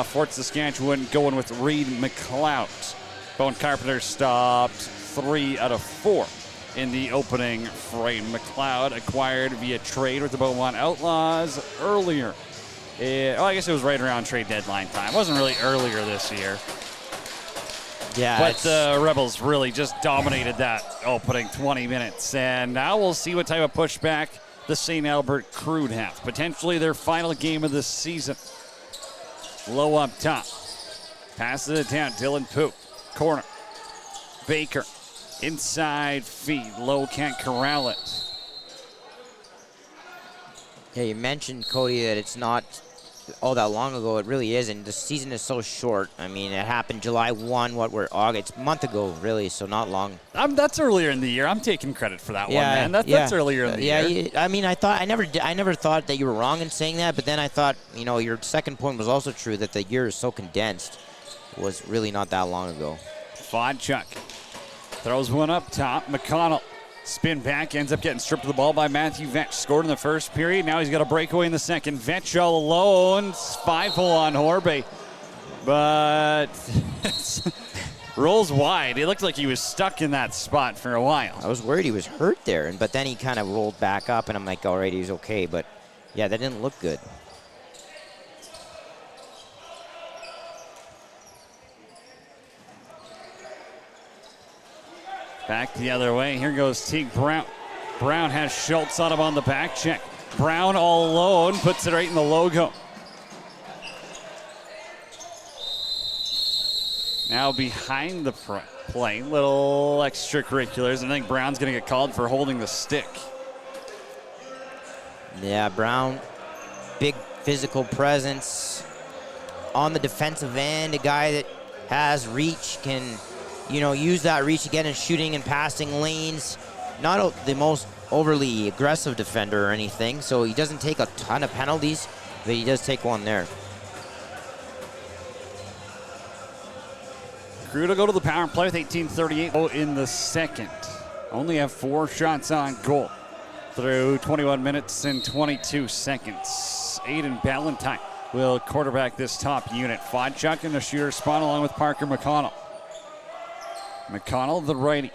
Fort Saskatchewan going with Reed McLeod. Bone Carpenter stopped 3 out of 4 in the opening frame. McLeod acquired via trade with the Beaumont Outlaws earlier. I guess it was right around trade deadline time. It wasn't really earlier this year. Yeah, but the Rebels really just dominated that opening 20 minutes. And now we'll see what type of pushback the St. Albert Crude have. Potentially their final game of the season. Low up top. Passes it down. Dylan Pook. Corner. Baker. Inside feed. Low, can't corral it. Yeah, you mentioned, Cody, that it's not all that long ago. It really isn't. The season is so short. I mean, it happened July 1, August, a month ago, really, so not long. That's earlier in the year. I'm taking credit for that one, man. That's earlier in the year. Yeah, I mean, I never thought that you were wrong in saying that, but then I thought, your second point was also true, that the year is so condensed. It was really not that long ago. Vodchuk throws one up top. McConnell spin back, ends up getting stripped of the ball by Matthew Vetch. Scored in the first period. Now he's got a breakaway in the second. Vetch all alone. 5-hole on Horby. But rolls wide. It looked like he was stuck in that spot for a while. I was worried he was hurt there, but then he kind of rolled back up, and I'm like, all right, he's okay. But, yeah, that didn't look good. Back the other way. Here goes Teague Brown. Brown has Schultz on him on the back check. Brown all alone, puts it right in the logo. Now behind the play, little extracurriculars. I think Brown's going to get called for holding the stick. Yeah, Brown, big physical presence on the defensive end. A guy that has reach, can use that reach to get in shooting and passing lanes. Not the most overly aggressive defender or anything, so he doesn't take a ton of penalties, but he does take one there. Crude will go to the power play with 18:38 in the second. Only have 4 shots on goal through 21 minutes and 22 seconds. Aiden Ballantyne will quarterback this top unit. Vodchuk in the shooter spot along with Parker McConnell. McConnell, the righty.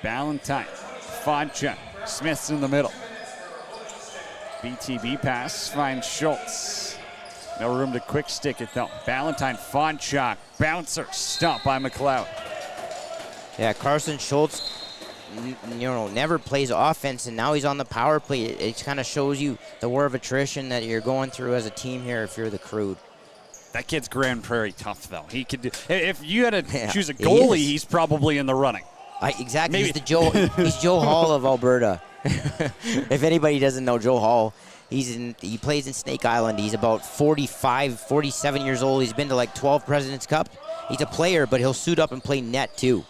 Ballantyne, Vodchuk, Smith's in the middle. BTB pass finds Schultz. No room to quick stick it though. Ballantyne, Vodchuk, bouncer, stopped by McLeod. Yeah, Carson Schultz, never plays offense, and now he's on the power play. It kind of shows you the war of attrition that you're going through as a team here if you're the Crude. That kid's Grand Prairie tough, though. He could do. If you had to choose a goalie, he's probably in the running. Exactly. Maybe. He's Joe Hall of Alberta. If anybody doesn't know Joe Hall, he plays in Snake Island. He's about 45, 47 years old. He's been to like 12 President's Cup. He's a player, but he'll suit up and play net too.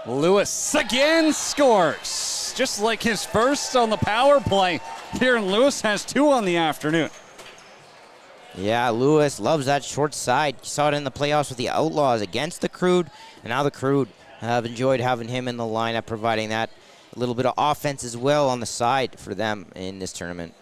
Lewis again scores. Just like his first on the power play. Here, Lewis has 2 on the afternoon. Yeah, Lewis loves that short side. You saw it in the playoffs with the Outlaws against the Crude, and now the Crude have enjoyed having him in the lineup, providing that a little bit of offense as well on the side for them in this tournament.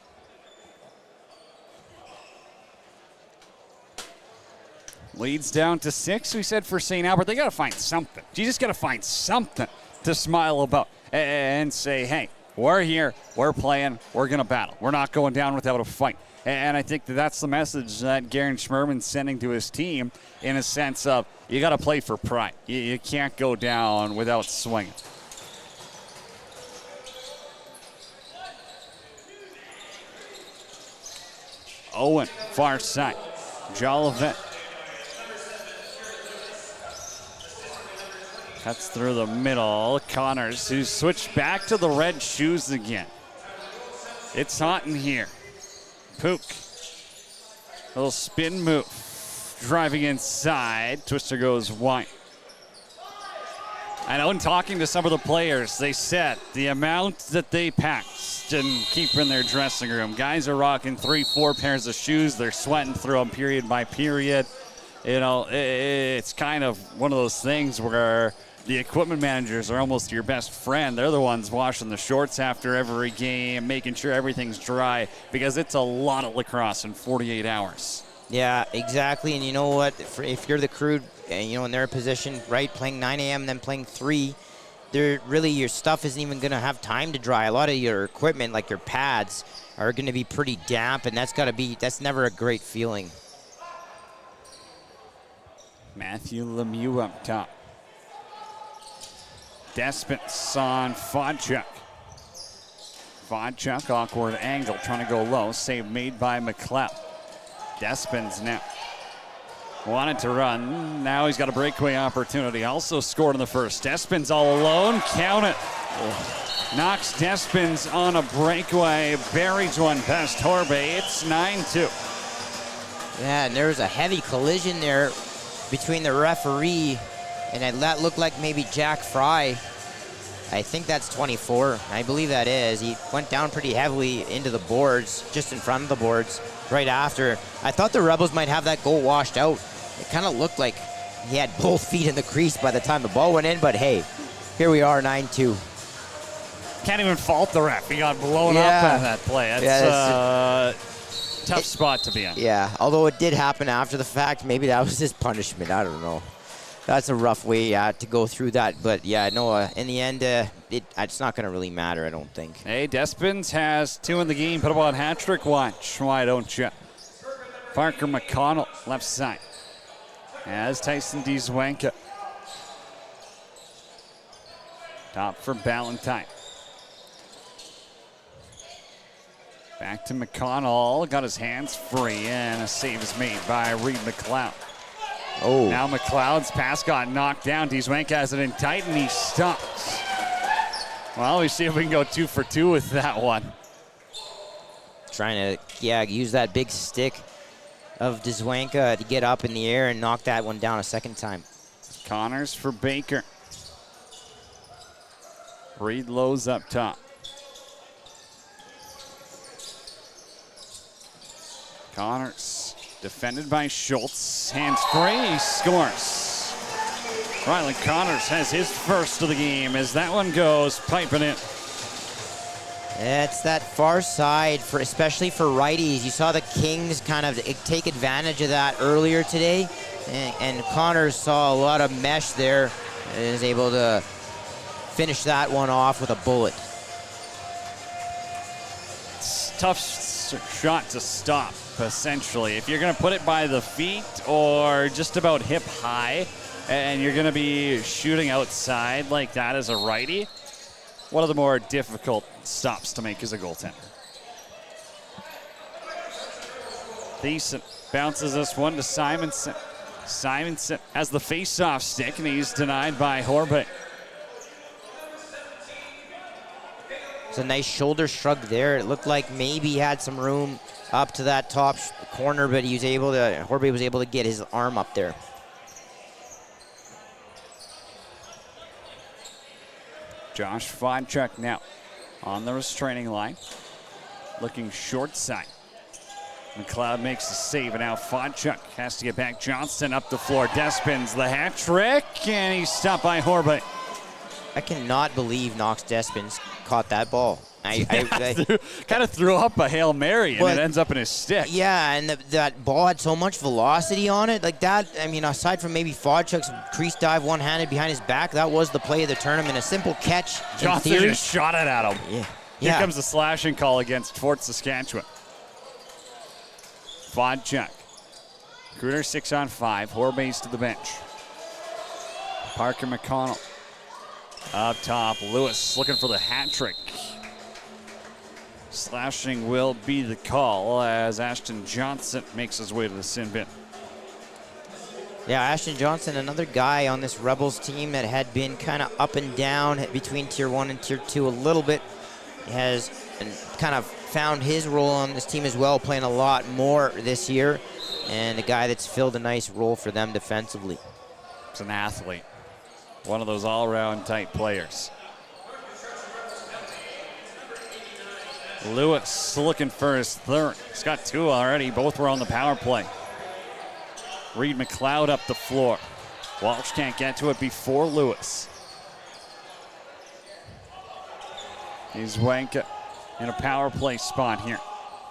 Leads down to 6, we said, for St. Albert. They got to find something. You just got to find something to smile about and say, hey, we're here, we're playing, we're going to battle. We're not going down without a fight. And I think that's the message that Garen Schmerman's sending to his team, in a sense of you got to play for pride. You can't go down without swinging. Owen, far side. Jolivet cuts through the middle. Connors, who switched back to the red shoes again. It's hot in here. Pook. Little spin move. Driving inside. Twister goes wide. I know in talking to some of the players, they said the amount that they packed and keep in their dressing room. Guys are rocking 3-4 pairs of shoes. They're sweating through them period by period. You know, it's kind of one of those things where the equipment managers are almost your best friend. They're the ones washing the shorts after every game, making sure everything's dry, because it's a lot of lacrosse in 48 hours. Yeah, exactly. And you know what? If you're the Crude, you know, in their position, right, playing 9 a.m. and then playing 3, really your stuff isn't even going to have time to dry. A lot of your equipment, like your pads, are going to be pretty damp, and that's never a great feeling. Matthew Lemieux up top. Despins on Fodchuk. Fodchuk, awkward angle, trying to go low. Save made by McLeod. Despins now. Wanted to run. Now he's got a breakaway opportunity. Also scored in the first. Despins all alone. Count it. Knocks Despins on a breakaway. Buries one past Horbe. It's 9-2. Yeah, and there was a heavy collision there between the referee and that looked like maybe Jack Fry. I think that's 24. I believe that is. He went down pretty heavily into the boards, just in front of the boards, right after. I thought the Rebels might have that goal washed out. It kind of looked like he had both feet in the crease by the time the ball went in, but hey, here we are, 9-2. Can't even fault the ref. He got blown up in that play. That's tough spot to be in. Yeah, although it did happen after the fact. Maybe that was his punishment. I don't know. That's a rough way to go through that. But, yeah, no, in the end, it's not going to really matter, I don't think. Hey, Despins has 2 in the game. Put him on hat trick watch. Why don't you? Parker McConnell, left side. As Tyson Dzwanka. Top for Ballantyne. Back to McConnell. Got his hands free, and a save is made by Reed McLeod. Oh. Now McLeod's pass got knocked down. Dzwanka has it in tight, and he stops. Well, we see if we can go 2 for 2 with that one. Trying to, use that big stick of Dzwanka to get up in the air and knock that one down a second time. Connors for Baker. Reed Lowe's up top. Connors defended by Schultz. Hands free, he scores. Rylan Connors has his first of the game as that one goes piping in. It's that far side, especially for righties. You saw the Kings kind of take advantage of that earlier today, and Connors saw a lot of mesh there and is able to finish that one off with a bullet. It's a tough shot to stop, essentially. If you're going to put it by the feet or just about hip high, and you're going to be shooting outside like that as a righty, one of the more difficult stops to make as a goaltender. Thiessen bounces this one to Simonson. Simonson has the face-off stick, and he's denied by Horbe. It's a nice shoulder shrug there. It looked like maybe he had some room up to that top corner, but Horbe was able to get his arm up there. Josh Fodchuk now on the restraining line, looking short side. McLeod makes the save, and now Fodchuk has to get back. Johnston up the floor. Despins the hat trick, and he's stopped by Horbe. I cannot believe Knox Despins caught that ball. I kind of threw up a Hail Mary, and it ends up in his stick. Yeah, and that ball had so much velocity on it. Like that, I mean, aside from maybe Fodchuk's crease dive one-handed behind his back, that was the play of the tournament. A simple catch. Johnson just shot it at him. Yeah. Here comes the slashing call against Fort Saskatchewan. Fodchuk. Crude 6-on-5. Horbe's to the bench. Parker McConnell. Up top, Lewis looking for the hat trick. Slashing will be the call as Ashton Johnson makes his way to the sin bin. Yeah, Ashton Johnson, another guy on this Rebels team that had been kind of up and down between Tier 1 and Tier 2 a little bit. He has kind of found his role on this team as well, playing a lot more this year, and a guy that's filled a nice role for them defensively. He's an athlete. One of those all-around type players. Lewis looking for his third. He's got 2 already. Both were on the power play. Reed McLeod up the floor. Walsh can't get to it before Lewis. He's Wanka in a power play spot here.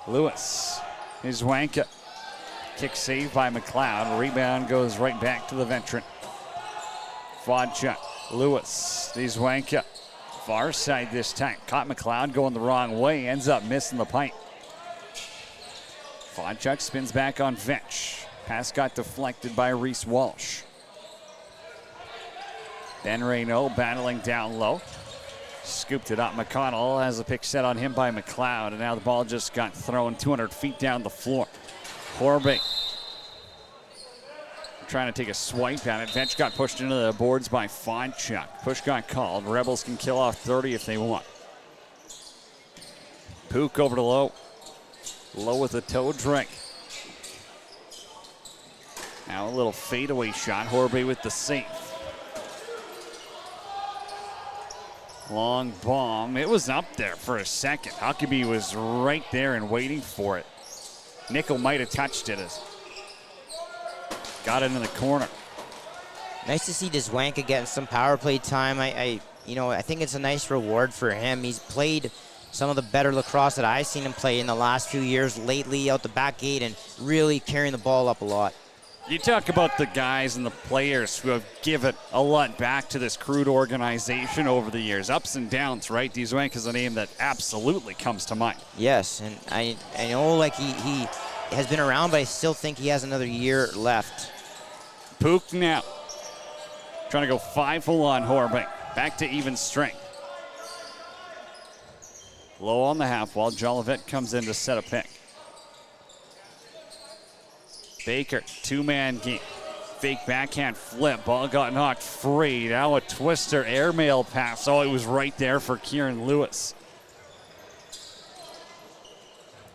Lewis is Wanka. Kick saved by McLeod. Rebound goes right back to the veteran. Vodchuk. Lewis. He's Wanka. Far side this time. Caught McLeod going the wrong way. Ends up missing the pipe. Vodchuk spins back on Vetch. Pass got deflected by Reese Walsh. Ben Reynaud battling down low. Scooped it up. McConnell has a pick set on him by McLeod, and now the ball just got thrown 200 feet down the floor. Horby trying to take a swipe at it. Vetch got pushed into the boards by Vodchuk. Push got called. Rebels can kill off 30 if they want. Pook over to Lowe. Lowe with a toe drink. Now a little fadeaway shot. Horby with the save. Long bomb. It was up there for a second. Huckabee was right there and waiting for it. Nickel might have touched it. Got it in the corner. Nice to see Deswanka getting some power play time. I think it's a nice reward for him. He's played some of the better lacrosse that I've seen him play in the last few years lately out the back gate and really carrying the ball up a lot. You talk about the guys and the players who have given a lot back to this Crude organization over the years. Ups and downs, right? Deswank is a name that absolutely comes to mind. Yes, and I know like he has been around, but I still think he has another year left. Pook now. Trying to go 5-0 on Horby. Back to even strength. Low on the half wall. Jolivet comes in to set a pick. Baker, 2-man game. Fake backhand flip. Ball got knocked free. Now a twister airmail pass. Oh, it was right there for Kieran Lewis.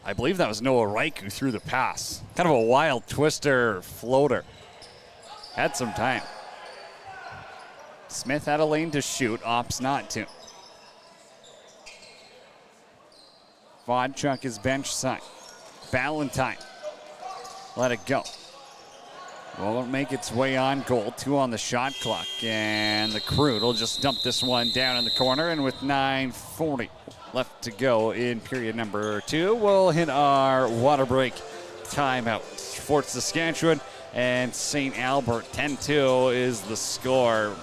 I believe that was Noah Reich who threw the pass. Kind of a wild twister floater. Had some time. Smith had a lane to shoot. Opts not to. Vodchuk is bench side. Ballantyne. Let it go. Won't make its way on goal. 2 on the shot clock. And the Crude will just dump this one down in the corner. And with 9:40 left to go in period number 2, we'll hit our water break timeout. Fort Saskatchewan and St. Albert. 10-2 is the score.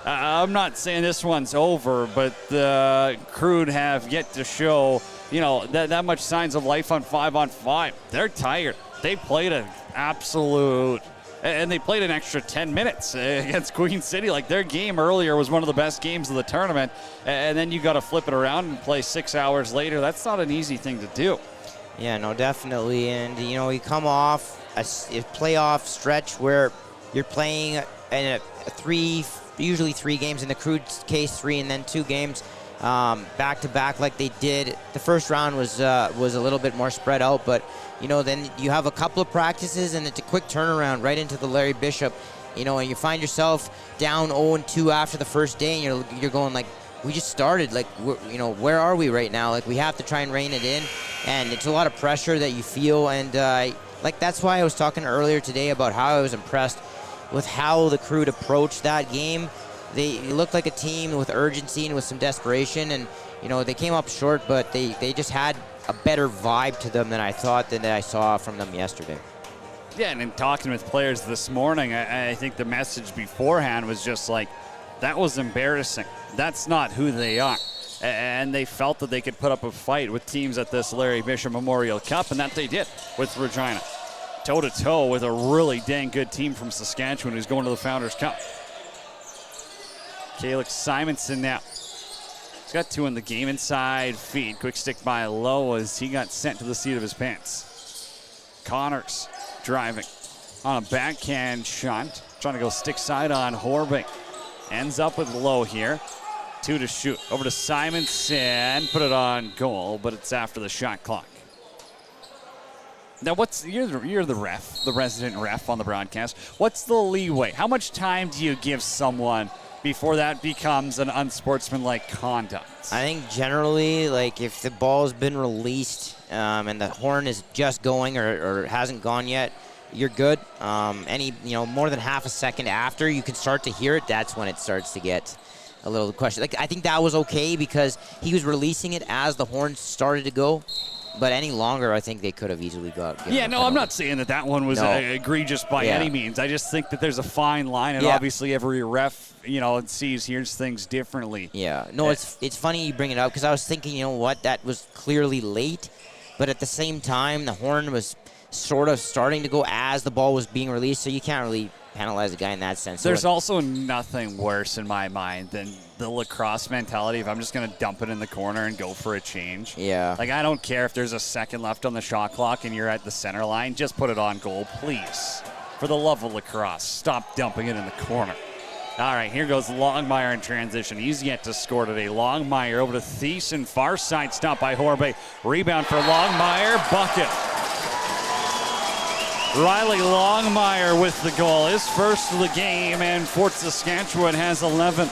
I'm not saying this one's over, but the Crude have yet to show, that much signs of life on 5-on-5. They're tired. They played an absolute, and they played an extra 10 minutes against Queen City. Like, their game earlier was one of the best games of the tournament, and then you got to flip it around and play 6 hours later. That's not an easy thing to do. Yeah, no, definitely. And, you come off a playoff stretch where you're playing in usually 3 games, in the Crude case 3, and then 2 games back to back like they did. The first round was a little bit more spread out, but then you have a couple of practices and it's a quick turnaround right into the Larry Bishop, and you find yourself down 0-2 after the first day, and you're going like, we just started, like, where are we right now? Like, we have to try and rein it in, and it's a lot of pressure that you feel, and that's why I was talking earlier today about how I was impressed with how the Crude approached that game. They looked like a team with urgency and with some desperation, and they came up short, but they just had a better vibe to them than I saw from them yesterday. Yeah, and in talking with players this morning, I think the message beforehand was just like, that was embarrassing. That's not who they are. And they felt that they could put up a fight with teams at this Larry Bishop Memorial Cup, and that they did with Regina. Toe-to-toe with a really dang good team from Saskatchewan who's going to the Founders Cup. Calix Simonson now. He's got 2 in the game. Inside feed. Quick stick by Lowe as he got sent to the seat of his pants. Connors driving on a backhand shot. Trying to go stick side on Horby. Ends up with Lowe here. 2 to shoot. Over to Simonson. Put it on goal, but it's after the shot clock. Now, you're the ref, the resident ref on the broadcast. What's the leeway? How much time do you give someone before that becomes an unsportsmanlike conduct? I think generally, like, if the ball's been released and the horn is just going or hasn't gone yet, you're good. More than half a second after you can start to hear it, that's when it starts to get a little question. Like, I think that was okay because he was releasing it as the horn started to go. But any longer, I think they could have easily got. Yeah, no, I'm not saying that one was egregious by any means. I just think that there's a fine line, and obviously every ref, hears things differently. Yeah, no, it's funny you bring it up because I was thinking, that was clearly late, but at the same time, the horn was sort of starting to go as the ball was being released, so you can't really penalize the guy in that sense. There's also nothing worse in my mind than the lacrosse mentality. If I'm just going to dump it in the corner and go for a change. Yeah. Like, I don't care if there's a second left on the shot clock and you're at the center line. Just put it on goal, please. For the love of lacrosse, stop dumping it in the corner. All right, here goes Longmire in transition. He's yet to score today. Longmire over to Thiessen. Far side stop by Horbe. Rebound for Longmire. Bucket. Riley Longmire with the goal, his first of the game, and Fort Saskatchewan has 11.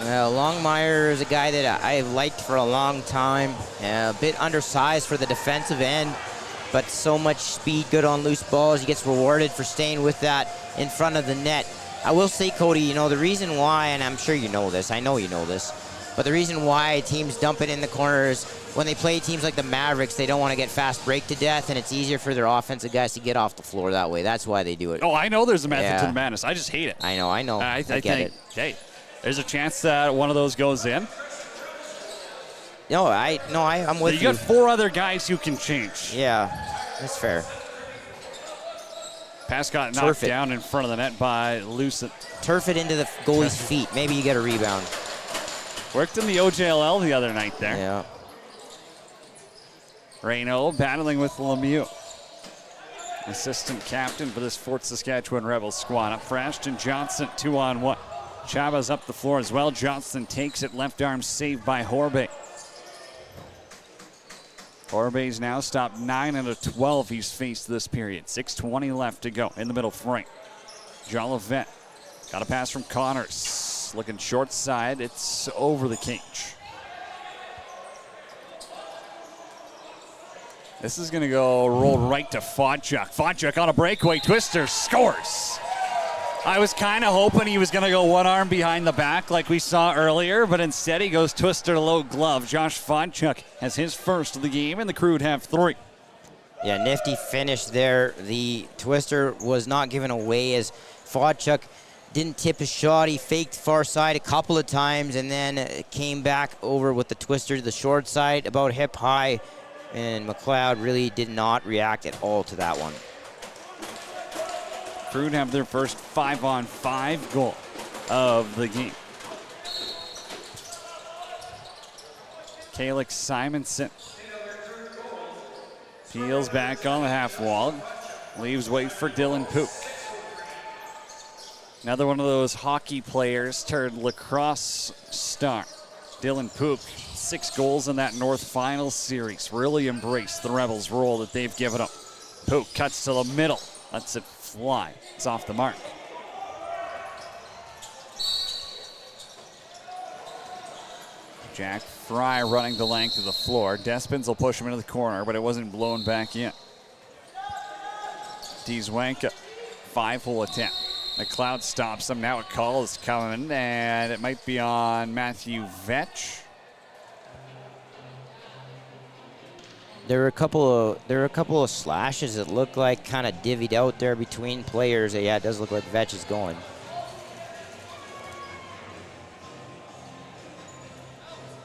Well, Longmire is a guy that I've liked for a long time. A bit undersized for the defensive end, but so much speed, good on loose balls. He gets rewarded for staying with that in front of the net. I will say, Cody, the reason why, and I'm sure you know this, I know you know this, but the reason why teams dump it in the corners, when they play teams like the Mavericks, they don't want to get fast break to death, and it's easier for their offensive guys to get off the floor that way. That's why they do it. Oh, I know there's a method to the madness. I just hate it. I know. I get it. Hey, there's a chance that one of those goes in. I'm with you. You got 4 other guys you can change. Yeah, that's fair. Pass got knocked down in front of the net by Lucent. Turf it into the goalie's feet. Maybe you get a rebound. Worked in the OJLL the other night there. Yeah. Reynaud battling with Lemieux. Assistant captain for this Fort Saskatchewan Rebels squad. Up for Ashton Johnson, 2-on-1. Chavez up the floor as well. Johnson takes it, left arm saved by Horbe. Horbe's now stopped 9 out of 12 he's faced this period. 6:20 left to go in the middle frame. Jolivet got a pass from Connors. Looking short side, it's over the cage. This is going to go roll right to Fodchuk. Fodchuk on a breakaway twister, scores. I was kind of hoping he was going to go one arm behind the back like we saw earlier, but instead he goes twister low glove. Josh Fodchuk has his first of the game, and the Crude have 3. Yeah, nifty finish there. The twister was not given away as Fodchuk didn't tip his shot. He faked far side a couple of times and then came back over with the twister to the short side, about hip high. And McLeod really did not react at all to that one. Crude have their first 5-on-5 goal of the game. Kalix Simonson peels back on the half wall, leaves wait for Dylan Pook. Another one of those hockey players turned lacrosse star. Dylan Pook, 6 goals in that North Finals series. Really embraced the Rebels' role that they've given up. Pook cuts to the middle, lets it fly. It's off the mark. Jack Fry running the length of the floor. Despins will push him into the corner, but it wasn't blown back in. Dzwanka, 5-hole attempt. McLeod stops him. Now a call is coming, and it might be on Matthew Vetch. There were a couple of slashes that looked like kind of divvied out there between players. Yeah, it does look like Vetch is going.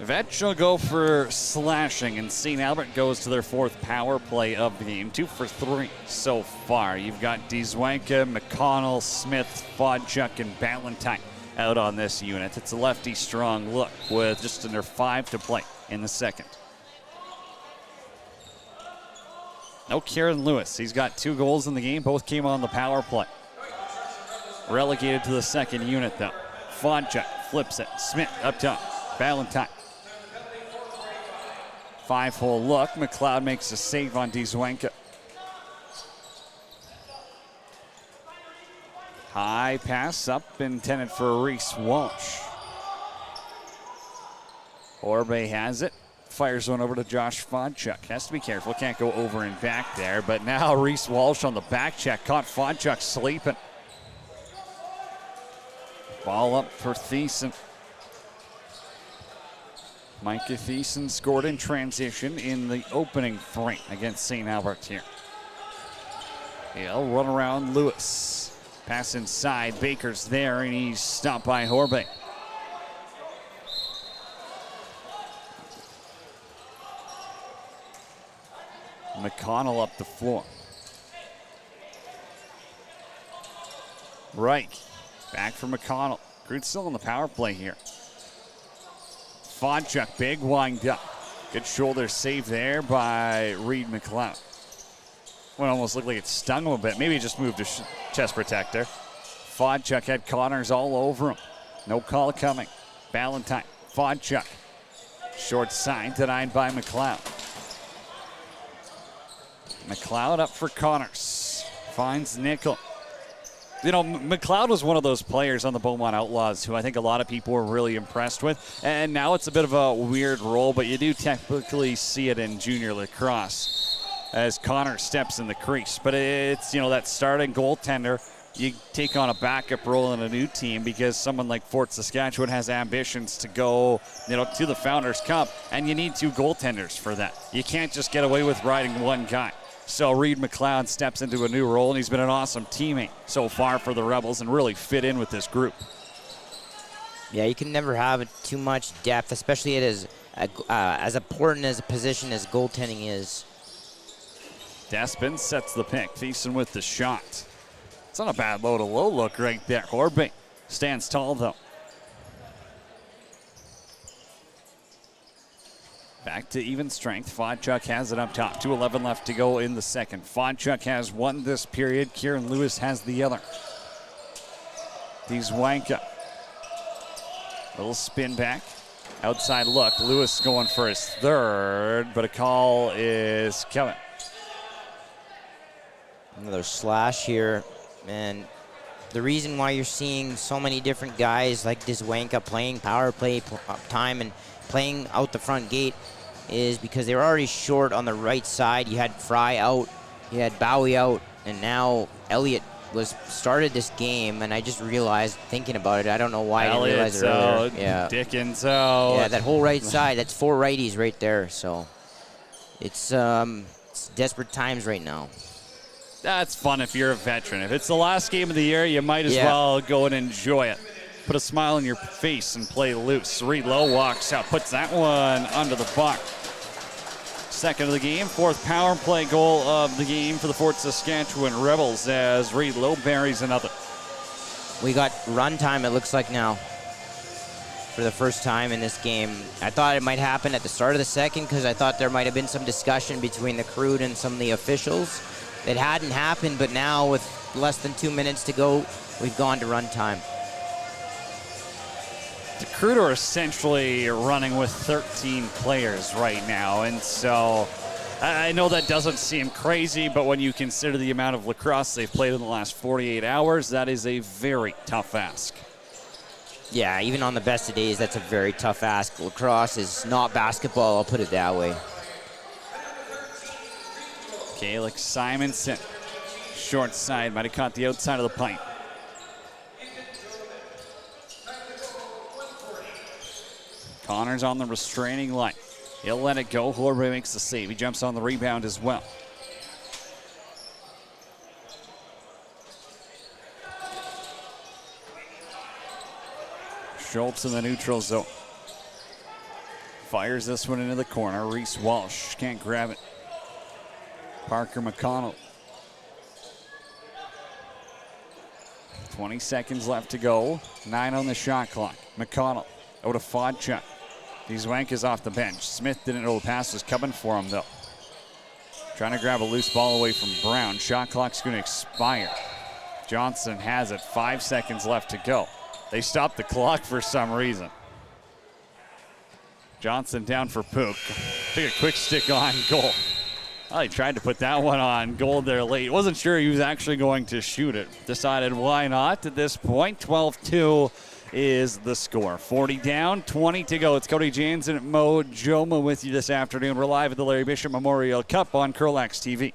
Vetch will go for slashing, and St. Albert goes to their 4th power play of the game. 2 for 3 so far. You've got Dzwanka, McConnell, Smith, Fodchuk, and Ballantyne out on this unit. It's a lefty strong look with just under 5 to play in the second. No Kieran Lewis. He's got 2 goals in the game. Both came on the power play. Relegated to the second unit, though. Fodchuk flips it. Smith up top. Ballantyne. 5-hole look. McLeod makes a save on Dzwanka. High pass up, intended for Reese Walsh. Orbe has it. Fires one over to Josh Fodchuk. Has to be careful. Can't go over and back there. But now Reese Walsh on the back check. Caught Fodchuk sleeping. Ball up for Thiessen. Micah Thiessen scored in transition in the opening frame against St. Albert here. He'll run around Lewis. Pass inside. Baker's there, and he's stopped by Horbe. McConnell up the floor. Reich. Back for McConnell. Crude still on the power play here. Fodchuk, big wind up. Good shoulder save there by Reed McLeod. One almost looked like it stung him a bit. Maybe he just moved his chest protector. Fodchuk had Connors all over him. No call coming. Ballantyne. Fodchuk. Short side denied by McLeod. McLeod up for Connors. Finds Nickel. You know, McLeod was one of those players on the Beaumont Outlaws who I think a lot of people were really impressed with. And now it's a bit of a weird role, but you do typically see it in junior lacrosse as Connor steps in the crease. But it's, you know, that starting goaltender, you take on a backup role in a new team because someone like Fort Saskatchewan has ambitions to go, you know, to the Founders Cup, and you need two goaltenders for that. You can't just get away with riding one guy. So Reed McLeod steps into a new role, and he's been an awesome teammate so far for the Rebels and really fit in with this group. Yeah, you can never have too much depth, especially it is as important as a position as goaltending is. Despin sets the pick. Thiessen with the shot. It's not a bad low to low look right there. Horbe stands tall though. Back to even strength. Fodchuk has it up top. 2:11 left to go in the second. Fodchuk has one this period. Kieran Lewis has the other. Wanka. Little spin back. Outside look. Lewis going for his third, but a call is coming. Another slash here. And the reason why you're seeing so many different guys like Wanka playing power play time and playing out the front gate is because they were already short on the right side. You had Fry out, you had Bowie out, and now Elliott started this game, and I just realized, thinking about it, I don't know why I didn't realize it earlier. Yeah. Dickens out. Yeah, that whole right side, that's four righties right there, so it's desperate times right now. That's fun if you're a veteran. If it's the last game of the year, you might as well go and enjoy it. Put a smile on your face and play loose. Reed Lowe walks out, puts that one under the buck. Second of the game, fourth power play goal of the game for the Fort Saskatchewan Rebels as Reed Lowe buries another. We got run time, it looks like now, for the first time in this game. I thought it might happen at the start of the second because I thought there might have been some discussion between the Crude and some of the officials. It hadn't happened, but now with less than 2 minutes to go, we've gone to run time. The Crude are essentially running with 13 players right now, and so I know that doesn't seem crazy, but when you consider the amount of lacrosse they've played in the last 48 hours, that is a very tough ask. Yeah, even on the best of days, that's a very tough ask. Lacrosse is not basketball, I'll put it that way. Calix Simonson, short side, might have caught the outside of the pipe. Connors on the restraining line. He'll let it go. Horbe makes the save. He jumps on the rebound as well. Schultz in the neutral zone. Fires this one into the corner. Reese Walsh can't grab it. Parker McConnell. 20 seconds left to go. 9 on the shot clock. McConnell out of Fodchuk. Wanka's off the bench. Smith didn't know the pass was coming for him, though. Trying to grab a loose ball away from Brown. Shot clock's going to expire. Johnson has it. 5 seconds left to go. They stopped the clock for some reason. Johnson down for Pook. Took a quick stick on goal. Oh, he tried to put that one on goal there late. Wasn't sure he was actually going to shoot it. Decided why not at this point. 12-2 is the score. 40 down, 20 to go. It's Cody Jansen, Mo Joma with you this afternoon. We're live at the Larry Bishop Memorial Cup on CROW LAX TV.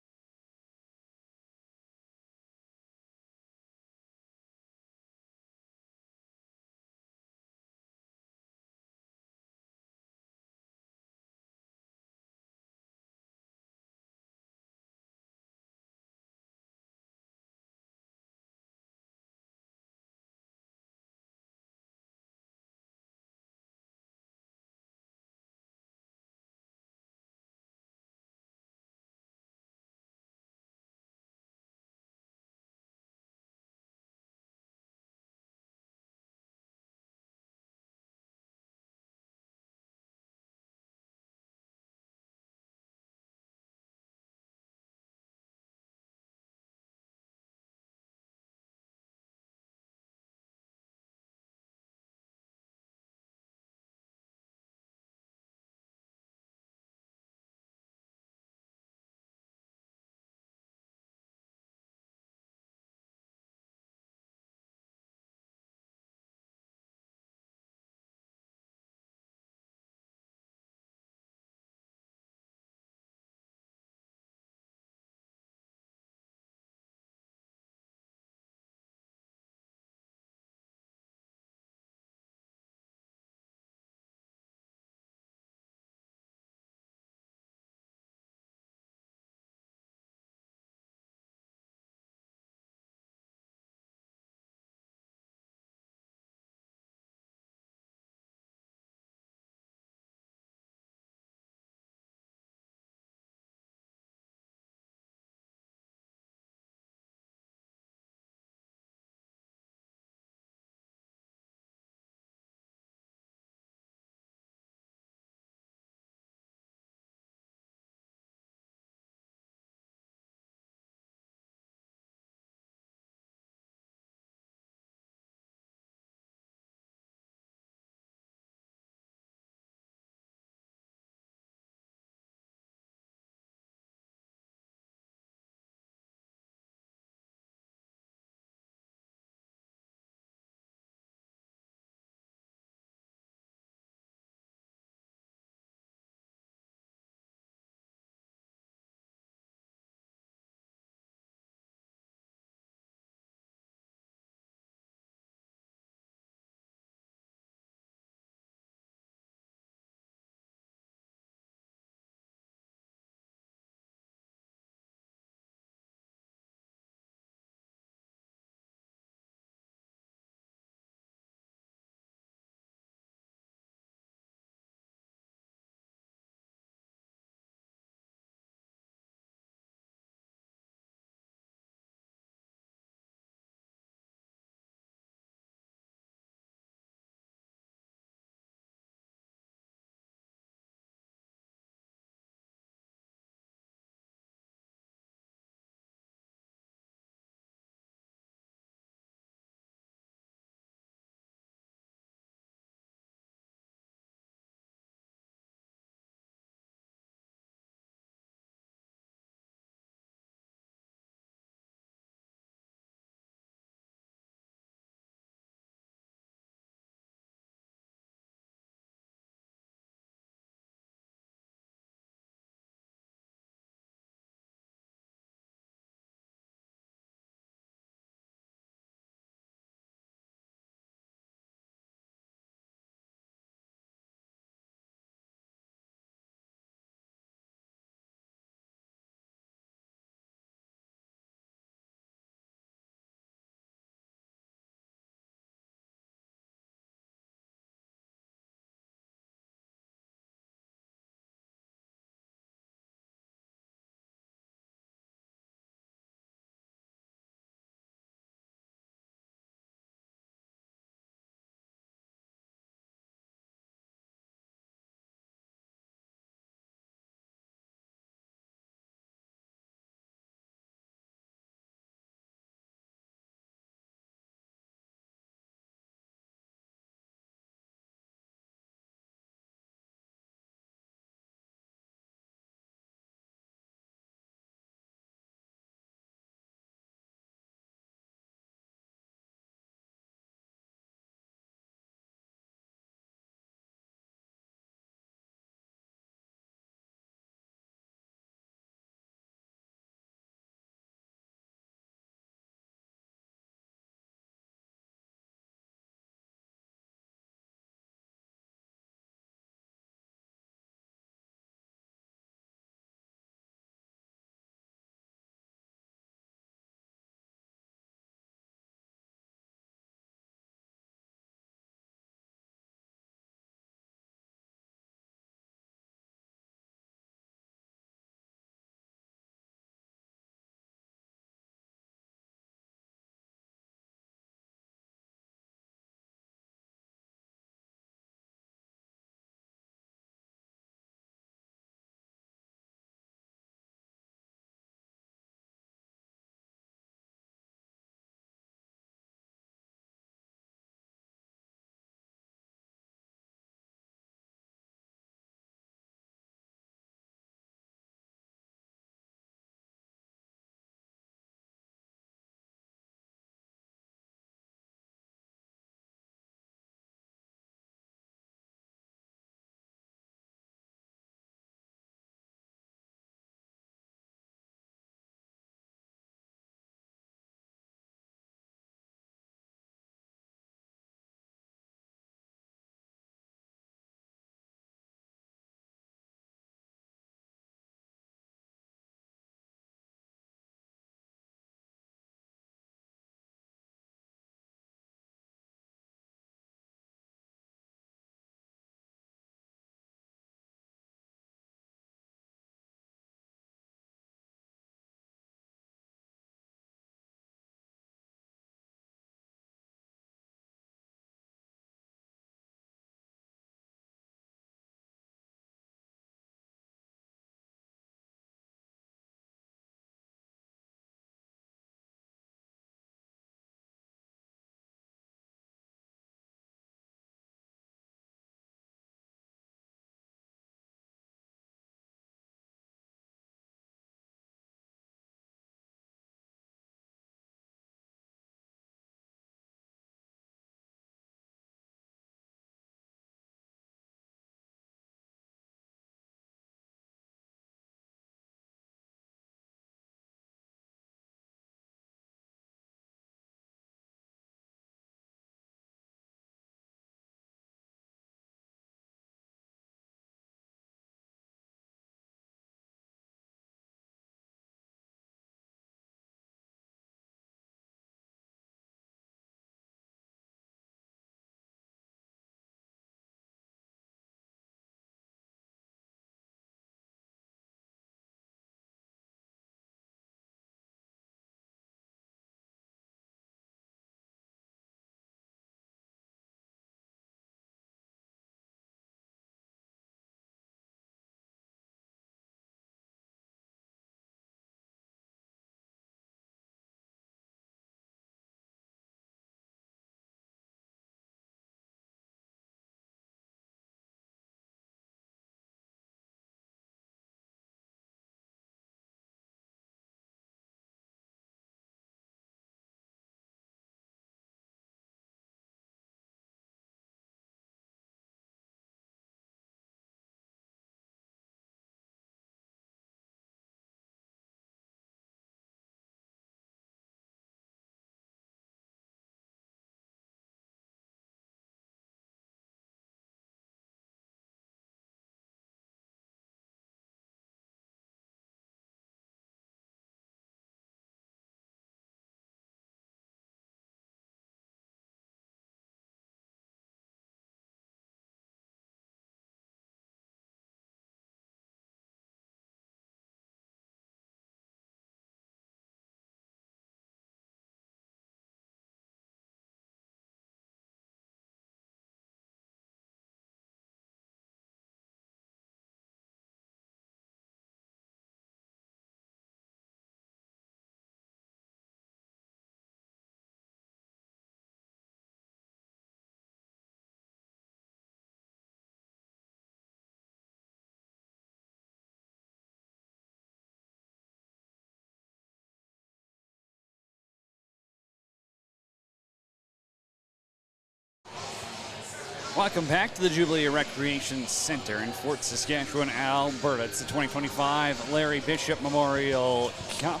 Welcome back to the Jubilee Recreation Center in Fort Saskatchewan, Alberta. It's the 2025 Larry Bishop Memorial Cup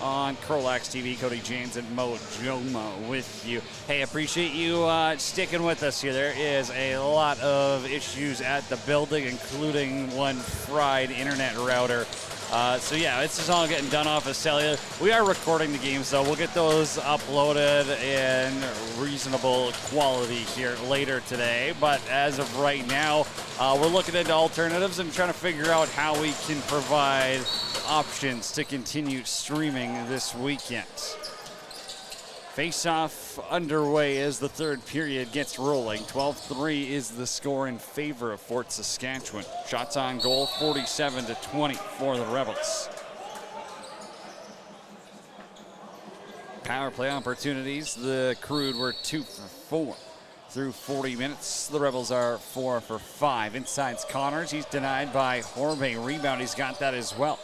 on CROW LAX TV. Cody James and Mo Joma with you. Hey, appreciate you sticking with us here. There is a lot of issues at the building, including one fried internet router. So yeah, it's just all getting done off of cellular. We are recording the games, though. We'll get those uploaded in reasonable quality here later today. But as of right now, we're looking into alternatives and trying to figure out how we can provide options to continue streaming this weekend. Face-off underway as the third period gets rolling. 12-3 is the score in favor of Fort Saskatchewan. Shots on goal, 47-20 for the Rebels. Power play opportunities, the Crude were 2 for 4. Through 40 minutes, the Rebels are 4 for 5. Inside's Connors, he's denied by Horbe. Rebound, he's got that as well.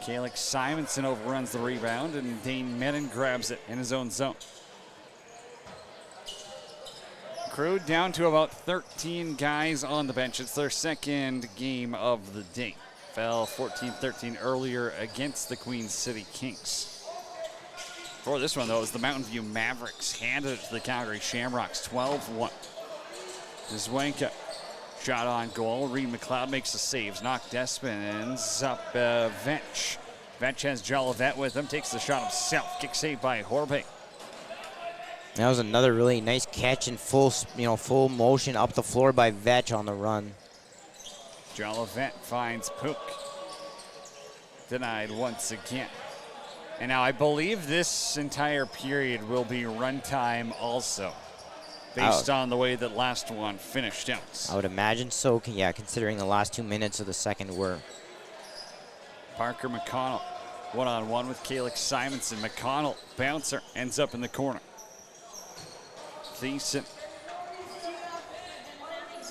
Calix Simonson overruns the rebound, and Dane Menon grabs it in his own zone. Crude down to about 13 guys on the bench. It's their second game of the day. Fell 14-13 earlier against the Queen City Kings. For this one, though, it was the Mountain View Mavericks handed it to the Calgary Shamrocks, 12-1. Zwanka. Shot on goal. Reed McLeod makes the saves. Knocked Despins up Vetch. Vetch has Jolivet with him. Takes the shot himself. Kick saved by Horbe. That was another really nice catch in full motion up the floor by Vetch on the run. Jolivet finds Pook. Denied once again. And now I believe this entire period will be runtime also, based on the way that last one finished out. I would imagine so, yeah, considering the last 2 minutes of the second were. Parker McConnell, one-on-one with Calix Simonson. McConnell, bouncer, ends up in the corner. Thiessen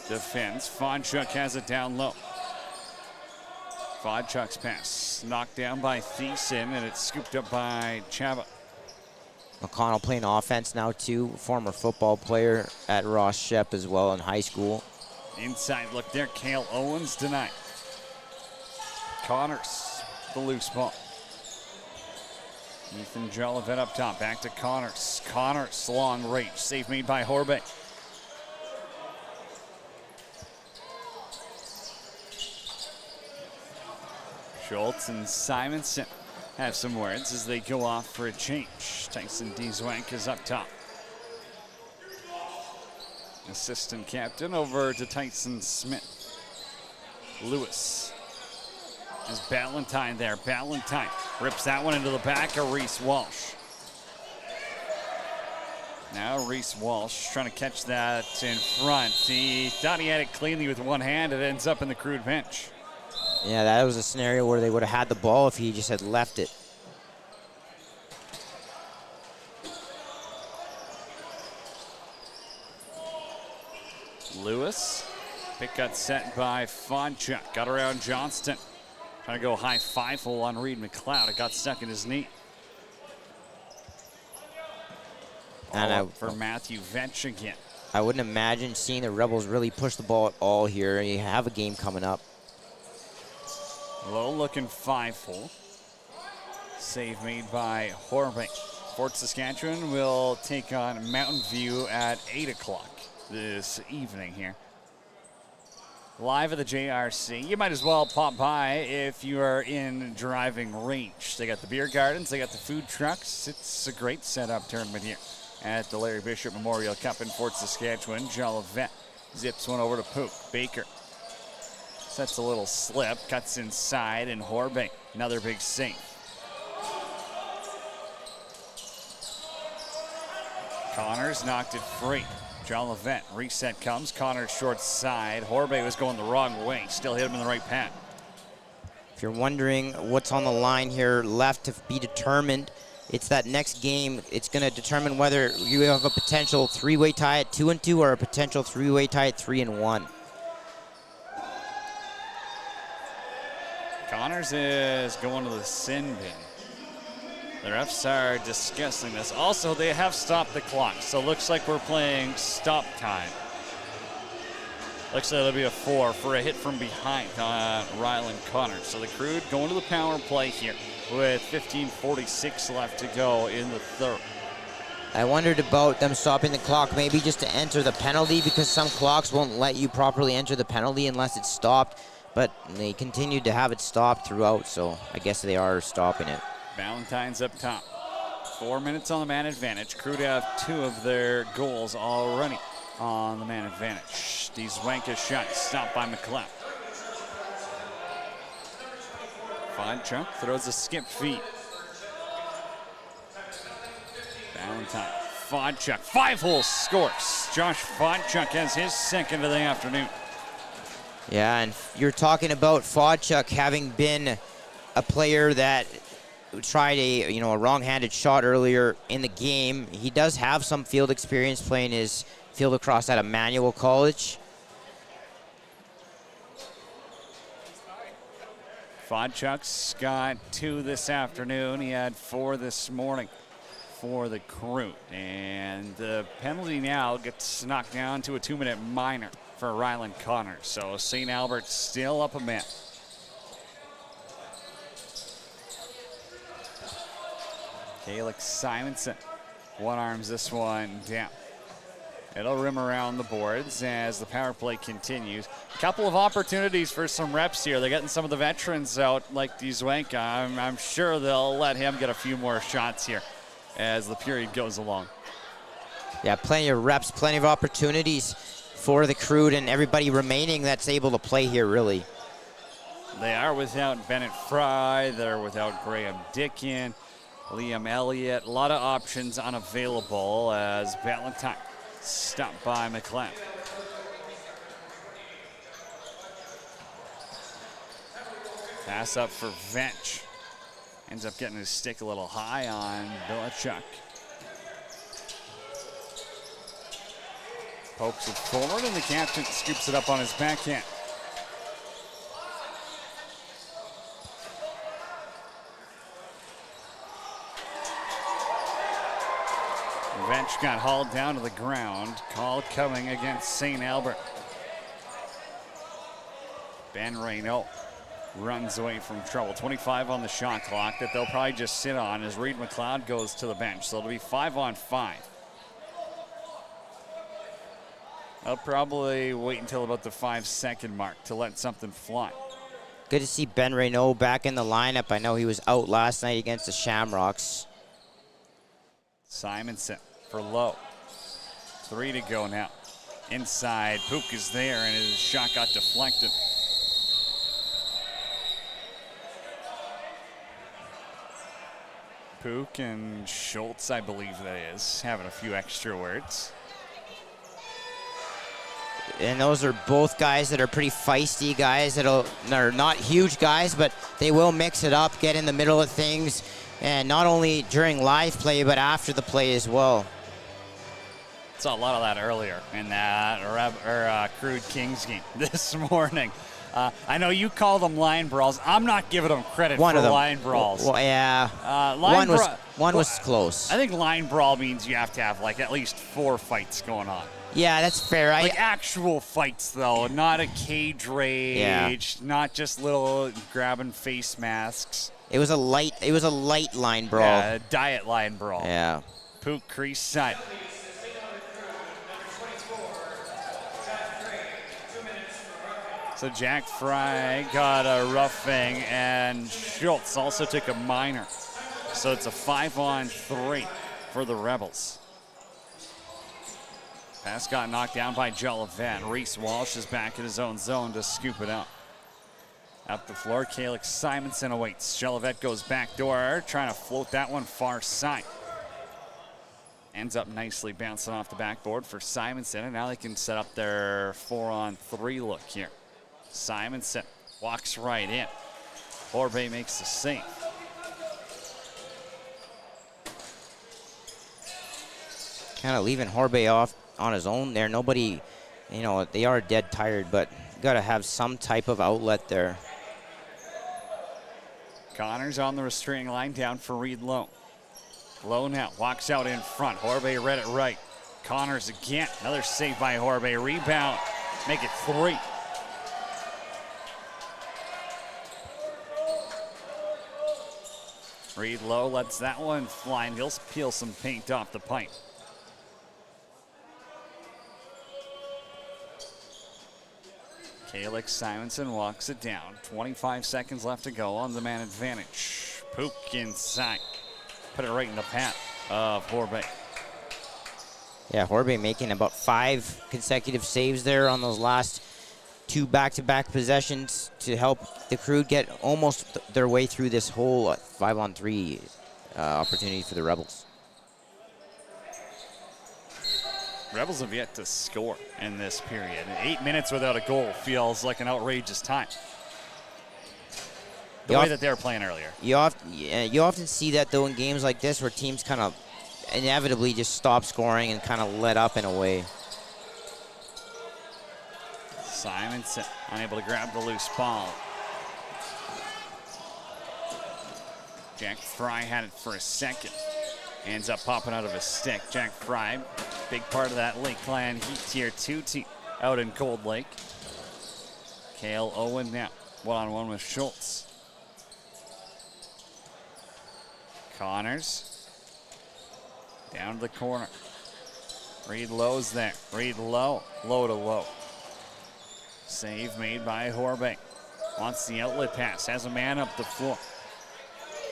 defends. Fodchuk has it down low. Fodchuk's pass knocked down by Thiessen, and it's scooped up by Chava. McConnell playing offense now too, former football player at Ross Shep as well in high school. Inside look there, Cale Owens denied. Connors, the loose ball. Ethan Jolivet up top, back to Connors. Connors, long range, save made by Horbe. Schultz and Simonson have some words as they go off for a change. Tyson Dzwank is up top. Assistant captain over to Tyson Smith. Lewis is Ballantyne there. Ballantyne rips that one into the back of Reese Walsh. Now Reese Walsh trying to catch that in front. He thought he had it cleanly with one hand. It ends up in the Crude bench. Yeah, that was a scenario where they would have had the ball if he just had left it. Lewis, pick got set by Fodchuk. Got around Johnston. Trying to go high five-hole on Reed McLeod. It got stuck in his knee. And for Matthew Vetch again. I wouldn't imagine seeing the Rebels really push the ball at all here. You have a game coming up. Low looking 5-hole. Save made by Horbe. Fort Saskatchewan will take on Mountain View at 8 o'clock this evening here. Live at the JRC. You might as well pop by if you are in driving range. They got the beer gardens, they got the food trucks. It's a great setup tournament here at the Larry Bishop Memorial Cup in Fort Saskatchewan. Jolivet zips one over to Pook. Baker sets a little slip, cuts inside, and Horbe, another big save. Connors knocked it free. Jolivet, reset comes. Connors short side. Horbe was going the wrong way. Still hit him in the right path. If you're wondering what's on the line here left to be determined, it's that next game. It's going to determine whether you have a potential three-way tie at 2-2 or a potential three-way tie at 3-1. Connors is going to the sin bin. The refs are discussing this. Also, they have stopped the clock, so looks like we're playing stop time. Looks like it'll be a 4 for a hit from behind on Ryland Connors. So the Crude going to the power play here with 15:46 left to go in the third. I wondered about them stopping the clock, maybe just to enter the penalty, because some clocks won't let you properly enter the penalty unless it's stopped. But they continued to have it stopped throughout, so I guess they are stopping it. Valentine's up top. 4 minutes on the man advantage. Crude have 2 of their goals already on the man advantage. The Zwanka shot stopped by McLeod. Fodchuk throws a skip feet. Valentine. Fodchuk, 5-hole scores. Josh Fodchuk has his second of the afternoon. Yeah, and you're talking about Fodchuk having been a player that tried a wrong-handed shot earlier in the game. He does have some field experience playing his field lacrosse at Emmanuel College. Fodchuk's got 2 this afternoon. He had 4 this morning for the Crude. And the penalty now gets knocked down to a 2-minute minor for Ryland Connors. So St. Albert still up a man. Calix Simonson one-arms this one down. It'll rim around the boards as the power play continues. A couple of opportunities for some reps here. They're getting some of the veterans out like Zwanka. I'm sure they'll let him get a few more shots here as the period goes along. Yeah, plenty of reps, plenty of opportunities for the Crude and everybody remaining that's able to play here, really. They are without Bennett Fry. They're without Graham Dickin, Liam Elliott. A lot of options unavailable as Valentine stopped by McLeod. Pass up for Vench. Ends up getting his stick a little high on Bilachuk. Pokes it forward, and the captain scoops it up on his backhand. Vench got hauled down to the ground. Call coming against St. Albert. Ben Reynaud runs away from trouble. 25 on the shot clock that they'll probably just sit on as Reed McLeod goes to the bench. So it'll be 5-on-5. I'll probably wait until about the 5-second mark to let something fly. Good to see Ben Reynaud back in the lineup. I know he was out last night against the Shamrocks. Simonson for Lowe. 3 to go now. Inside, Pook is there, and his shot got deflected. Pook and Schultz, I believe that is, having a few extra words. And those are both guys that are pretty feisty guys that are not huge guys, but they will mix it up, get in the middle of things, and not only during live play, but after the play as well. Saw a lot of that earlier in that Crude Kings game this morning. I know you call them line brawls. I'm not giving them credit for line brawls. Well, yeah. One was close. I think line brawl means you have to have like at least 4 fights going on. Yeah, that's fair. Like actual fights, though, not a cage rage, not just little grabbing face masks. It was a light line brawl. Yeah, a diet line brawl. Yeah. Pook crease side. So Jack Fry got a roughing, and Schultz also took a minor. So it's a 5-on-3 for the Rebels. Pass got knocked down by Jolivet. Reese Walsh is back in his own zone to scoop it up. Up the floor, Calix Simonson awaits. Jolivet goes back door, trying to float that one far side. Ends up nicely bouncing off the backboard for Simonson, and now they can set up their 4-on-3 look here. Simonson walks right in. Forbay makes the save. Kind of leaving Horbay off on his own there. Nobody, they are dead tired, but you got to have some type of outlet there. Connors on the restraining line down for Reed Lowe. Low now, walks out in front. Horbay read it right. Connors again, another save by Horbay. Rebound, make it 3. Reed Lowe lets that one fly, and he'll peel some paint off the pipe. Calix Simonson walks it down. 25 seconds left to go on the man advantage. Pook inside. Put it right in the path of Horbay. Yeah, Horbay making about 5 consecutive saves there on those last 2 back-to-back possessions to help the Crude get almost their way through this whole 5-on-3 opportunity for the Rebels. Rebels have yet to score in this period. 8 minutes without a goal feels like an outrageous time. The way that they were playing earlier. You often see that, though, in games like this where teams kind of inevitably just stop scoring and kind of let up in a way. Simonson unable to grab the loose ball. Jack Fry had it for a second. Ends up popping out of his stick. Jack Fry, big part of that Lakeland Heat Tier 2 team out in Cold Lake. Cale Owen now, one-on-one with Schultz. Connors, down to the corner. Reed Lowe's there. Reed Lowe, low to low. Save made by Horbay. Wants the outlet pass, has a man up the floor.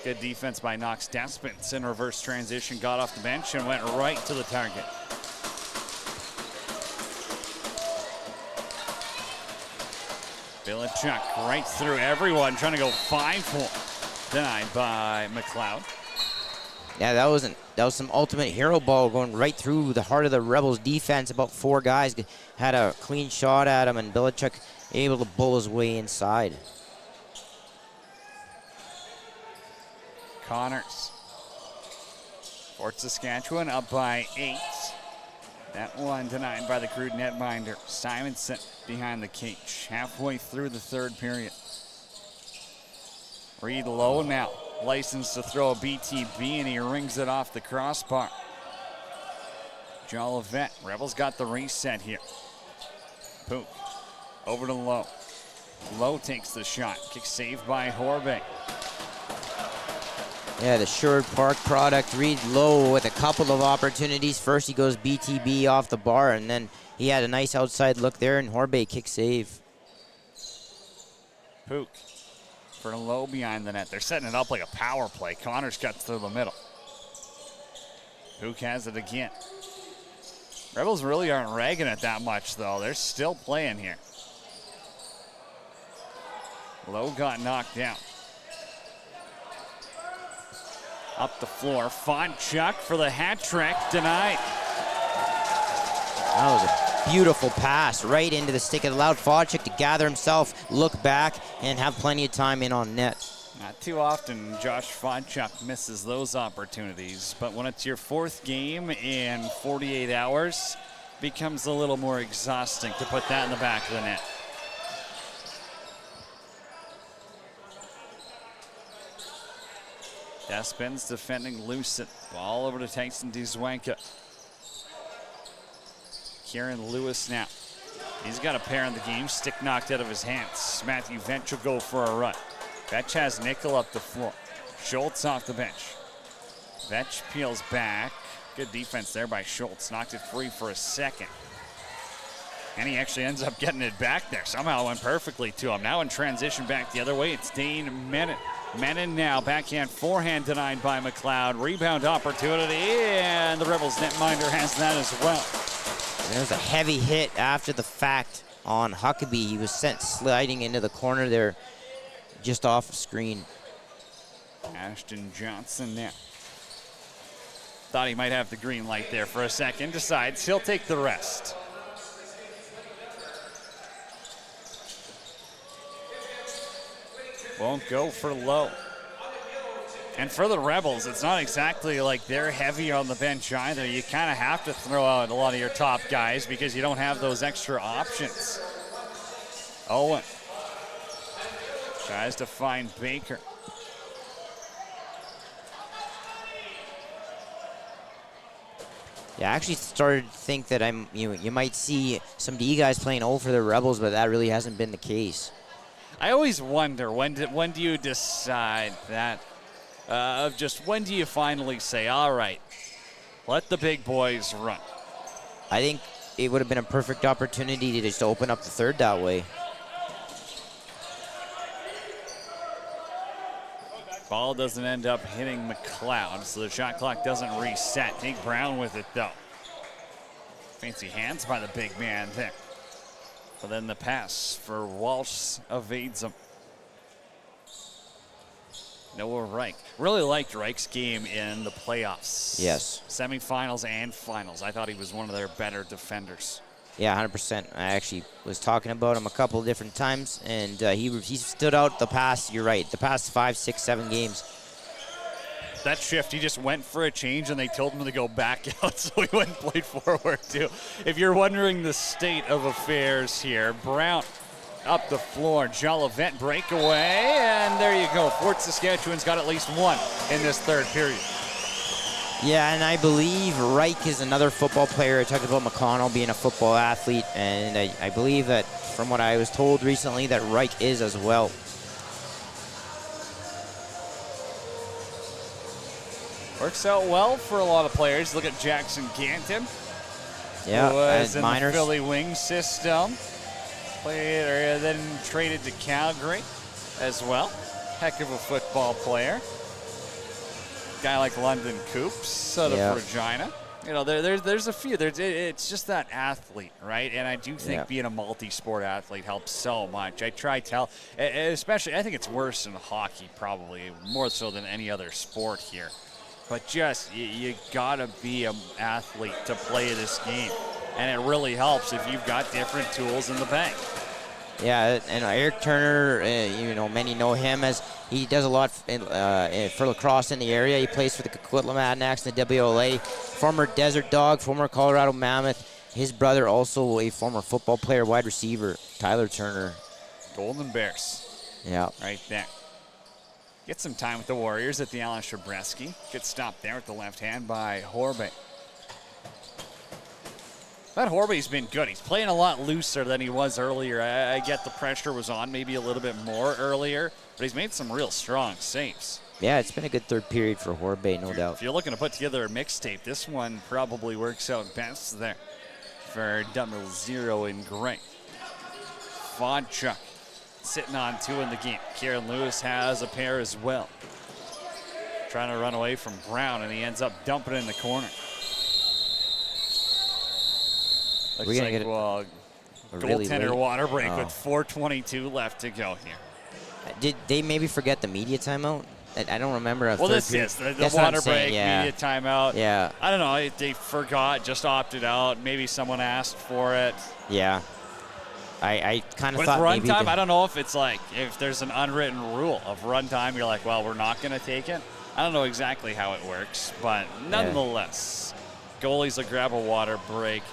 Good defense by Knox Despens in reverse transition, got off the bench and went right to the target. Bilichuk right through everyone, trying to go 5-4. Denied by McLeod. Yeah, that was some ultimate hero ball going right through the heart of the Rebels defense. About 4 guys had a clean shot at him, and Bilichuk able to bull his way inside. Connors. Fort Saskatchewan up by 8. That one denied by the Crude netminder. Simonson behind the cage. Halfway through the 3rd period. Reed Lowe now. Licensed to throw a BTB, and he rings it off the crossbar. Jolivet. Rebels got the reset here. Pook. Over to Lowe. Lowe takes the shot. Kick saved by Horbay. Yeah, the Sherwood Park product, Reed Lowe, with a couple of opportunities. First he goes BTB off the bar, and then he had a nice outside look there, and Horbay kick save. Pook for Lowe behind the net. They're setting it up like a power play. Connors cuts through the middle. Pook has it again. Rebels really aren't ragging it that much, though. They're still playing here. Lowe got knocked down. Up the floor, Fonchuk for the hat trick, denied. That was a beautiful pass right into the stick. It allowed Fonchuk to gather himself, look back, and have plenty of time in on net. Not too often Josh Fonchuk misses those opportunities, but when it's your 4th game in 48 hours, it becomes a little more exhausting to put that in the back of the net. Despens defending Lucid. Ball over to Tyson DeZwanka. Kieran Lewis now. He's got a pair in the game. Stick knocked out of his hands. Matthew Vetch will go for a run. Vetch has nickel up the floor. Schultz off the bench. Vetch peels back. Good defense there by Schultz. Knocked it free for a second. And he actually ends up getting it back there. Somehow went perfectly to him. Now in transition back the other way, it's Dane Menon. Menon now, backhand, forehand denied by McLeod. Rebound opportunity, and the Rebels netminder has that as well. There's a heavy hit after the fact on Huckabee. He was sent sliding into the corner there, just off the screen. Ashton Johnson now. Thought he might have the green light there for a second. Decides he'll take the rest. Won't go for Lowe. And for the Rebels, it's not exactly like they're heavy on the bench either. You kind of have to throw out a lot of your top guys because you don't have those extra options. Owen tries to find Baker. Yeah, I actually started to think that you might see some D guys playing for the Rebels, but that really hasn't been the case. I always wonder, when do you decide that? When do you finally say, all right, let the big boys run? I think it would have been a perfect opportunity to just open up the third that way. Ball doesn't end up hitting McLeod, so the shot clock doesn't reset. Take Brown with it, though. Fancy hands by the big man there. But then the pass for Walsh evades him. Noah Reich. Really liked Reich's game in the playoffs. Yes. Semifinals and finals. I thought he was one of their better defenders. Yeah, 100%. I actually was talking about him a couple of different times, and he stood out the past, you're right, the past 5, 6, 7 games. That shift, he just went for a change, and they told him to go back out, so he went and played forward, too. If you're wondering the state of affairs here, Brown up the floor, Jolivet breakaway, and there you go. Fort Saskatchewan's got at least one in this third period. Yeah, and I believe Reich is another football player. I talked about McConnell being a football athlete, and I believe that from what I was told recently that Reich is as well. Works out well for a lot of players. Look at Jackson Ganton. Yeah, who was in minors. the Philly Wing system. Played, then traded to Calgary as well. Heck of a football player. Guy like London Coops out of Regina. You know, there's a few. It's just that athlete, right? And I do think being a multi-sport athlete helps so much. I try tell, especially, I think it's worse in hockey probably, more so than any other sport here. But just, you gotta be an athlete to play this game. And it really helps if you've got different tools in the bank. Yeah, and Eric Turner, you know, many know him as he does a lot for lacrosse in the area. He plays for the Coquitlam Adanacs in the WLA. Former Desert Dog, former Colorado Mammoth. His brother also a former football player, wide receiver, Tyler Turner. Golden Bears. Yeah. Right there. Get some time with the Warriors at the Alan Shabreski. Good stop there with the left hand by Horbe. That Horbe's been good. He's playing a lot looser than he was earlier. I get the pressure was on maybe a little bit more earlier, but he's made some real strong saves. Yeah, it's been a good third period for Horbe, no doubt. If you're looking to put together a mixtape, this one probably works out best there for 00 in gray. Vodchuk sitting on 2 in the game. Kieran Lewis has a pair as well. Trying to run away from Brown, and he ends up dumping it in the corner. Looks We're gonna like, get well, goaltender water break with 4:22 left to go here. Did they maybe forget the media timeout? I don't remember. Well, this is the water break, media timeout. Yeah. I don't know. They forgot, just opted out. Maybe someone asked for it. Yeah. I kind of thought with maybe runtime, I don't know if it's like, if there's an unwritten rule of runtime, you're like, well, we're not going to take it. I don't know exactly how it works, but nonetheless, goalies will grab a water break.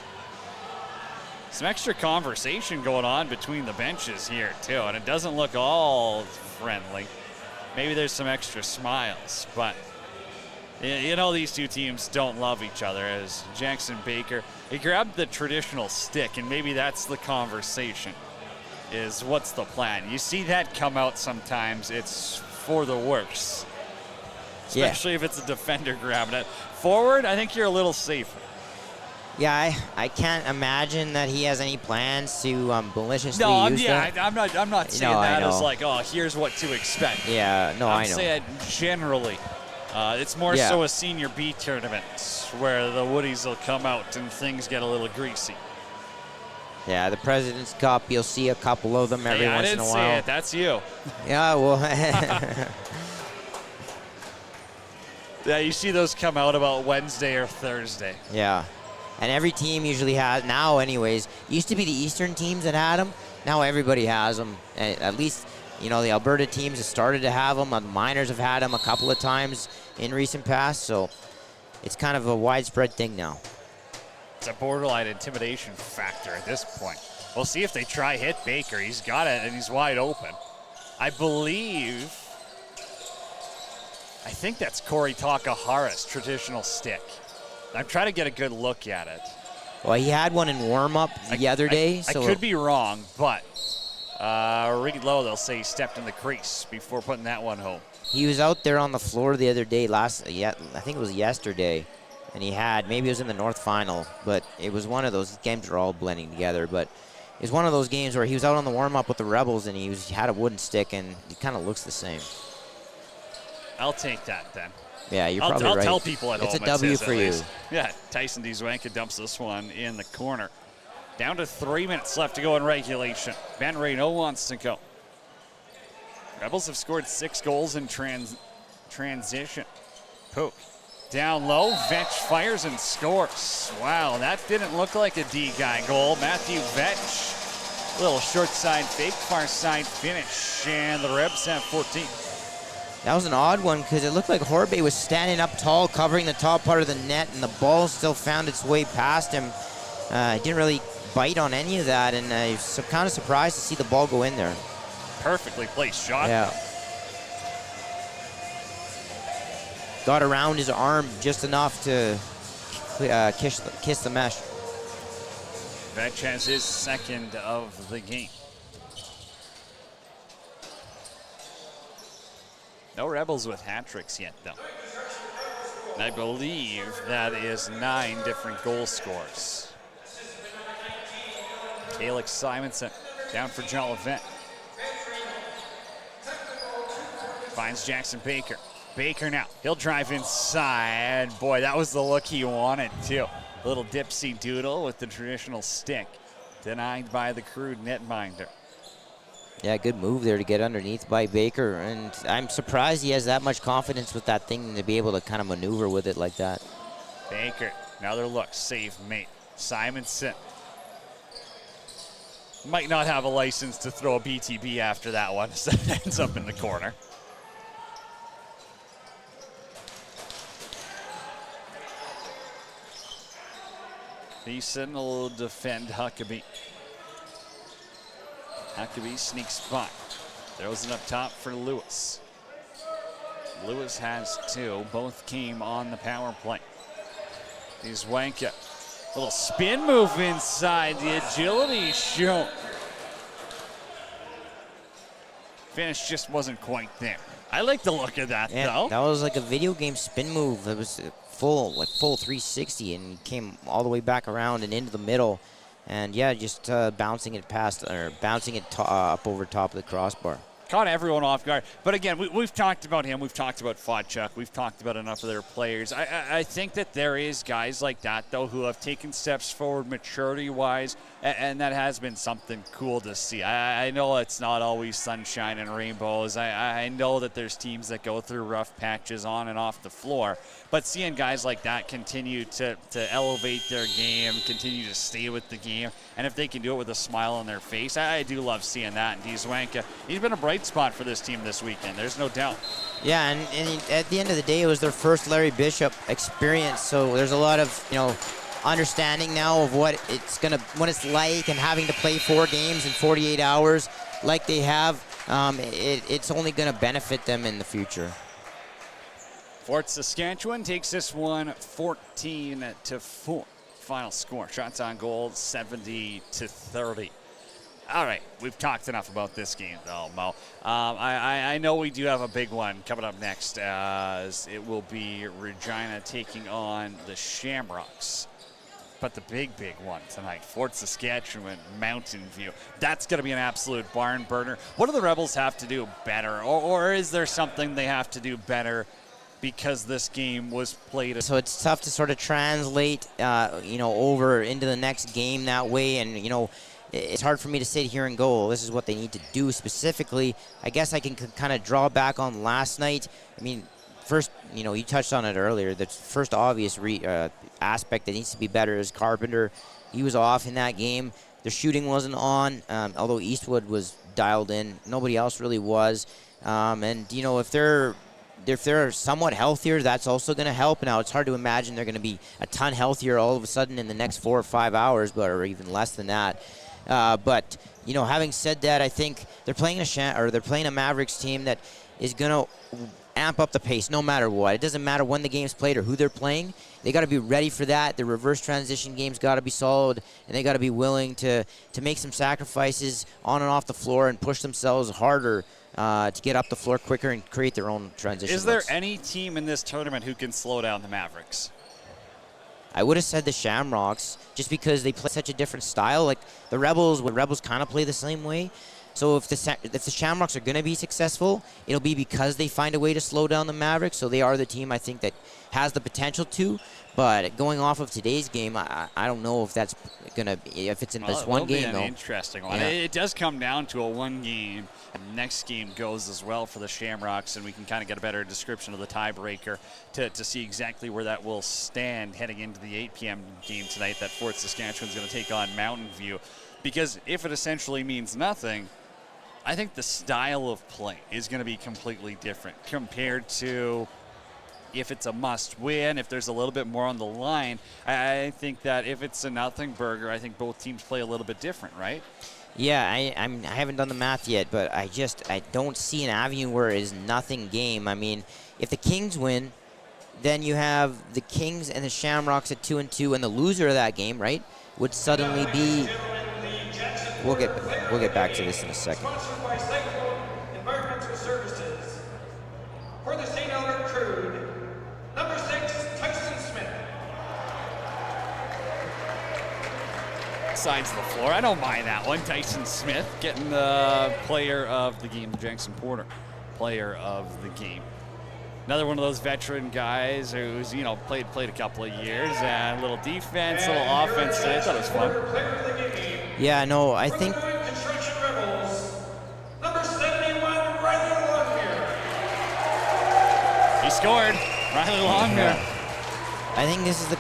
Some extra conversation going on between the benches here, too, and it doesn't look all friendly. Maybe there's some extra smiles, but you know these two teams don't love each other. As Jackson Baker, he grabbed the traditional stick, and maybe that's the conversation, is what's the plan? You see that come out sometimes. It's for the worse, especially if it's a defender grabbing it. Forward, I think you're a little safer. Yeah, I can't imagine that he has any plans to maliciously use that. I'm not saying that as like, oh, here's what to expect. Yeah, no, I know. I'm saying generally. It's more so a senior B tournament where the Woodies will come out and things get a little greasy. Yeah, the President's Cup, you'll see a couple of them every once in a while. I didn't say it. That's you. Yeah, well. Yeah, you see those come out about Wednesday or Thursday. Yeah. And every team usually has, now anyways, used to be the Eastern teams that had them. Now everybody has them. At least, you know, the Alberta teams have started to have them. The minors have had them a couple of times in recent past. So it's kind of a widespread thing now. It's a borderline intimidation factor at this point. We'll see if they try hit Baker. He's got it, and he's wide open. I think that's Corey Takahara's traditional stick. I'm trying to get a good look at it. Well, he had one in warm-up the other day. I could be wrong, but Reed Lowe, they'll say he stepped in the crease before putting that one home. He was out there on the floor the other day, I think it was yesterday, and maybe it was in the North Final, but it was one of those games are all blending together, but it's one of those games where he was out on the warm-up with the Rebels, and he had a wooden stick, and he kind of looks the same. I'll take that then. Yeah, you're probably right. I'll tell people at home. It's a W for you. Yeah, Tyson Dzwanka dumps this one in the corner. Down to 3 minutes left to go in regulation. Ben Reno wants to go. Rebels have scored 6 goals in transition. Poke. Down low, Vetch fires and scores. Wow, that didn't look like a D guy goal. Matthew Vetch, little short side fake, far side finish, and the Rebs have 14. That was an odd one because it looked like Horbe was standing up tall, covering the top part of the net, and the ball still found its way past him. He didn't really bite on any of that, and I was kind of surprised to see the ball go in there. Perfectly placed shot. Yeah. Got around his arm just enough to kiss the mesh. Vetch has his second of the game. No Rebels with hat tricks yet, though. And I believe that is 9 different goal scores. Calix Simonson down for John Levent. Finds Jackson Baker. Baker now, he'll drive inside. Boy, that was the look he wanted too. Little dipsy doodle with the traditional stick. Denied by the Crude netminder. Yeah, good move there to get underneath by Baker, and I'm surprised he has that much confidence with that thing to be able to kind of maneuver with it like that. Baker, another look, save mate. Simonson might not have a license to throw a BTB after that one, so it ends up in the corner. Beeson will defend Huckabee. Huckabee sneaks by. Throws it up top for Lewis. Lewis has 2. Both came on the power play. Dzwanka. Little spin move inside. The agility shown. Finish just wasn't quite there. I like the look of that, though. That was like a video game spin move. It was full 360, and he came all the way back around and into the middle. And yeah, just bouncing it up over top of the crossbar. Caught everyone off guard. But again, we've talked about him. We've talked about Fodchuk. We've talked about enough of their players. I think that there is guys like that, though, who have taken steps forward maturity-wise, and that has been something cool to see. I know it's not always sunshine and rainbows. I know that there's teams that go through rough patches on and off the floor. But seeing guys like that continue to elevate their game, continue to stay with the game, and if they can do it with a smile on their face, I do love seeing that. And Dzwanka, he's been a bright spot for this team this weekend. There's no doubt. Yeah, and at the end of the day, it was their first Larry Bishop experience, so there's a lot of, understanding now of what it's like and having to play 4 games in 48 hours like they have. It's only going to benefit them in the future. Fort Saskatchewan takes this one 14-4. Final score, shots on goal 70-30. All right, we've talked enough about this game, though, Mo. I know we do have a big one coming up next, as it will be Regina taking on the Shamrocks. But the big one tonight, Fort Saskatchewan, Mountain View. That's going to be an absolute barn burner. What do the Rebels have to do better? Or is there something they have to do better because this game was played? So it's tough to sort of translate, over into the next game that way. And, it's hard for me to sit here and go, this is what they need to do specifically. I guess I can kind of draw back on last night. I mean, first, you touched on it earlier. The first obvious aspect that needs to be better is Carpenter. He was off in that game. The shooting wasn't on, although Eastwood was dialed in. Nobody else really was. If they're somewhat healthier, that's also going to help. Now, it's hard to imagine they're going to be a ton healthier all of a sudden in the next 4 or 5 hours, or even less than that. But having said that, I think they're playing a Mavericks team that is going to amp up the pace no matter what. It doesn't matter when the game's played or who they're playing. They got to be ready for that. The reverse transition game's got to be solid, and they got to be willing to make some sacrifices on and off the floor and push themselves harder to get up the floor quicker and create their own transition. Is there looks. any team in this tournament who can slow down the Mavericks? I would have said the Shamrocks, just because they play such a different style. Like the Rebels kind of play the same way. So if the Shamrocks are going to be successful, it'll be because they find a way to slow down the Mavericks. So they are the team I think that has the potential to. But going off of today's game, I don't know if that's going to be, if it's in this one game, an though. Interesting one. Yeah. It does come down to a one game. And the next game goes as well for the Shamrocks, and we can kind of get a better description of the tiebreaker to see exactly where that will stand heading into the 8 p.m. game tonight that Fort Saskatchewan's going to take on Mountain View. Because if it essentially means nothing, I think the style of play is going to be completely different compared to if it's a must-win, if there's a little bit more on the line. I think that if it's a nothing burger, I think both teams play a little bit different, right? Yeah, I haven't done the math yet, but I don't see an avenue where it is nothing game. I mean, if the Kings win, then you have the Kings and the Shamrocks at 2-2, and the loser of that game, right, would suddenly be. We'll get back to this in a second. Sponsored by Cycle Environmental Services. For the St. Albert Crude, number 6, Tyson Smith. Sides of the floor. I don't mind that one. Tyson Smith getting the player of the game, Jackson Porter, player of the game. Another one of those veteran guys who's, you know, played a couple of years, and a little defense, a little offense today. I thought it was fun. Yeah, no, I think. Construction Rebels, number 71, Riley Longmire. He scored. Riley Longmire. I think this is the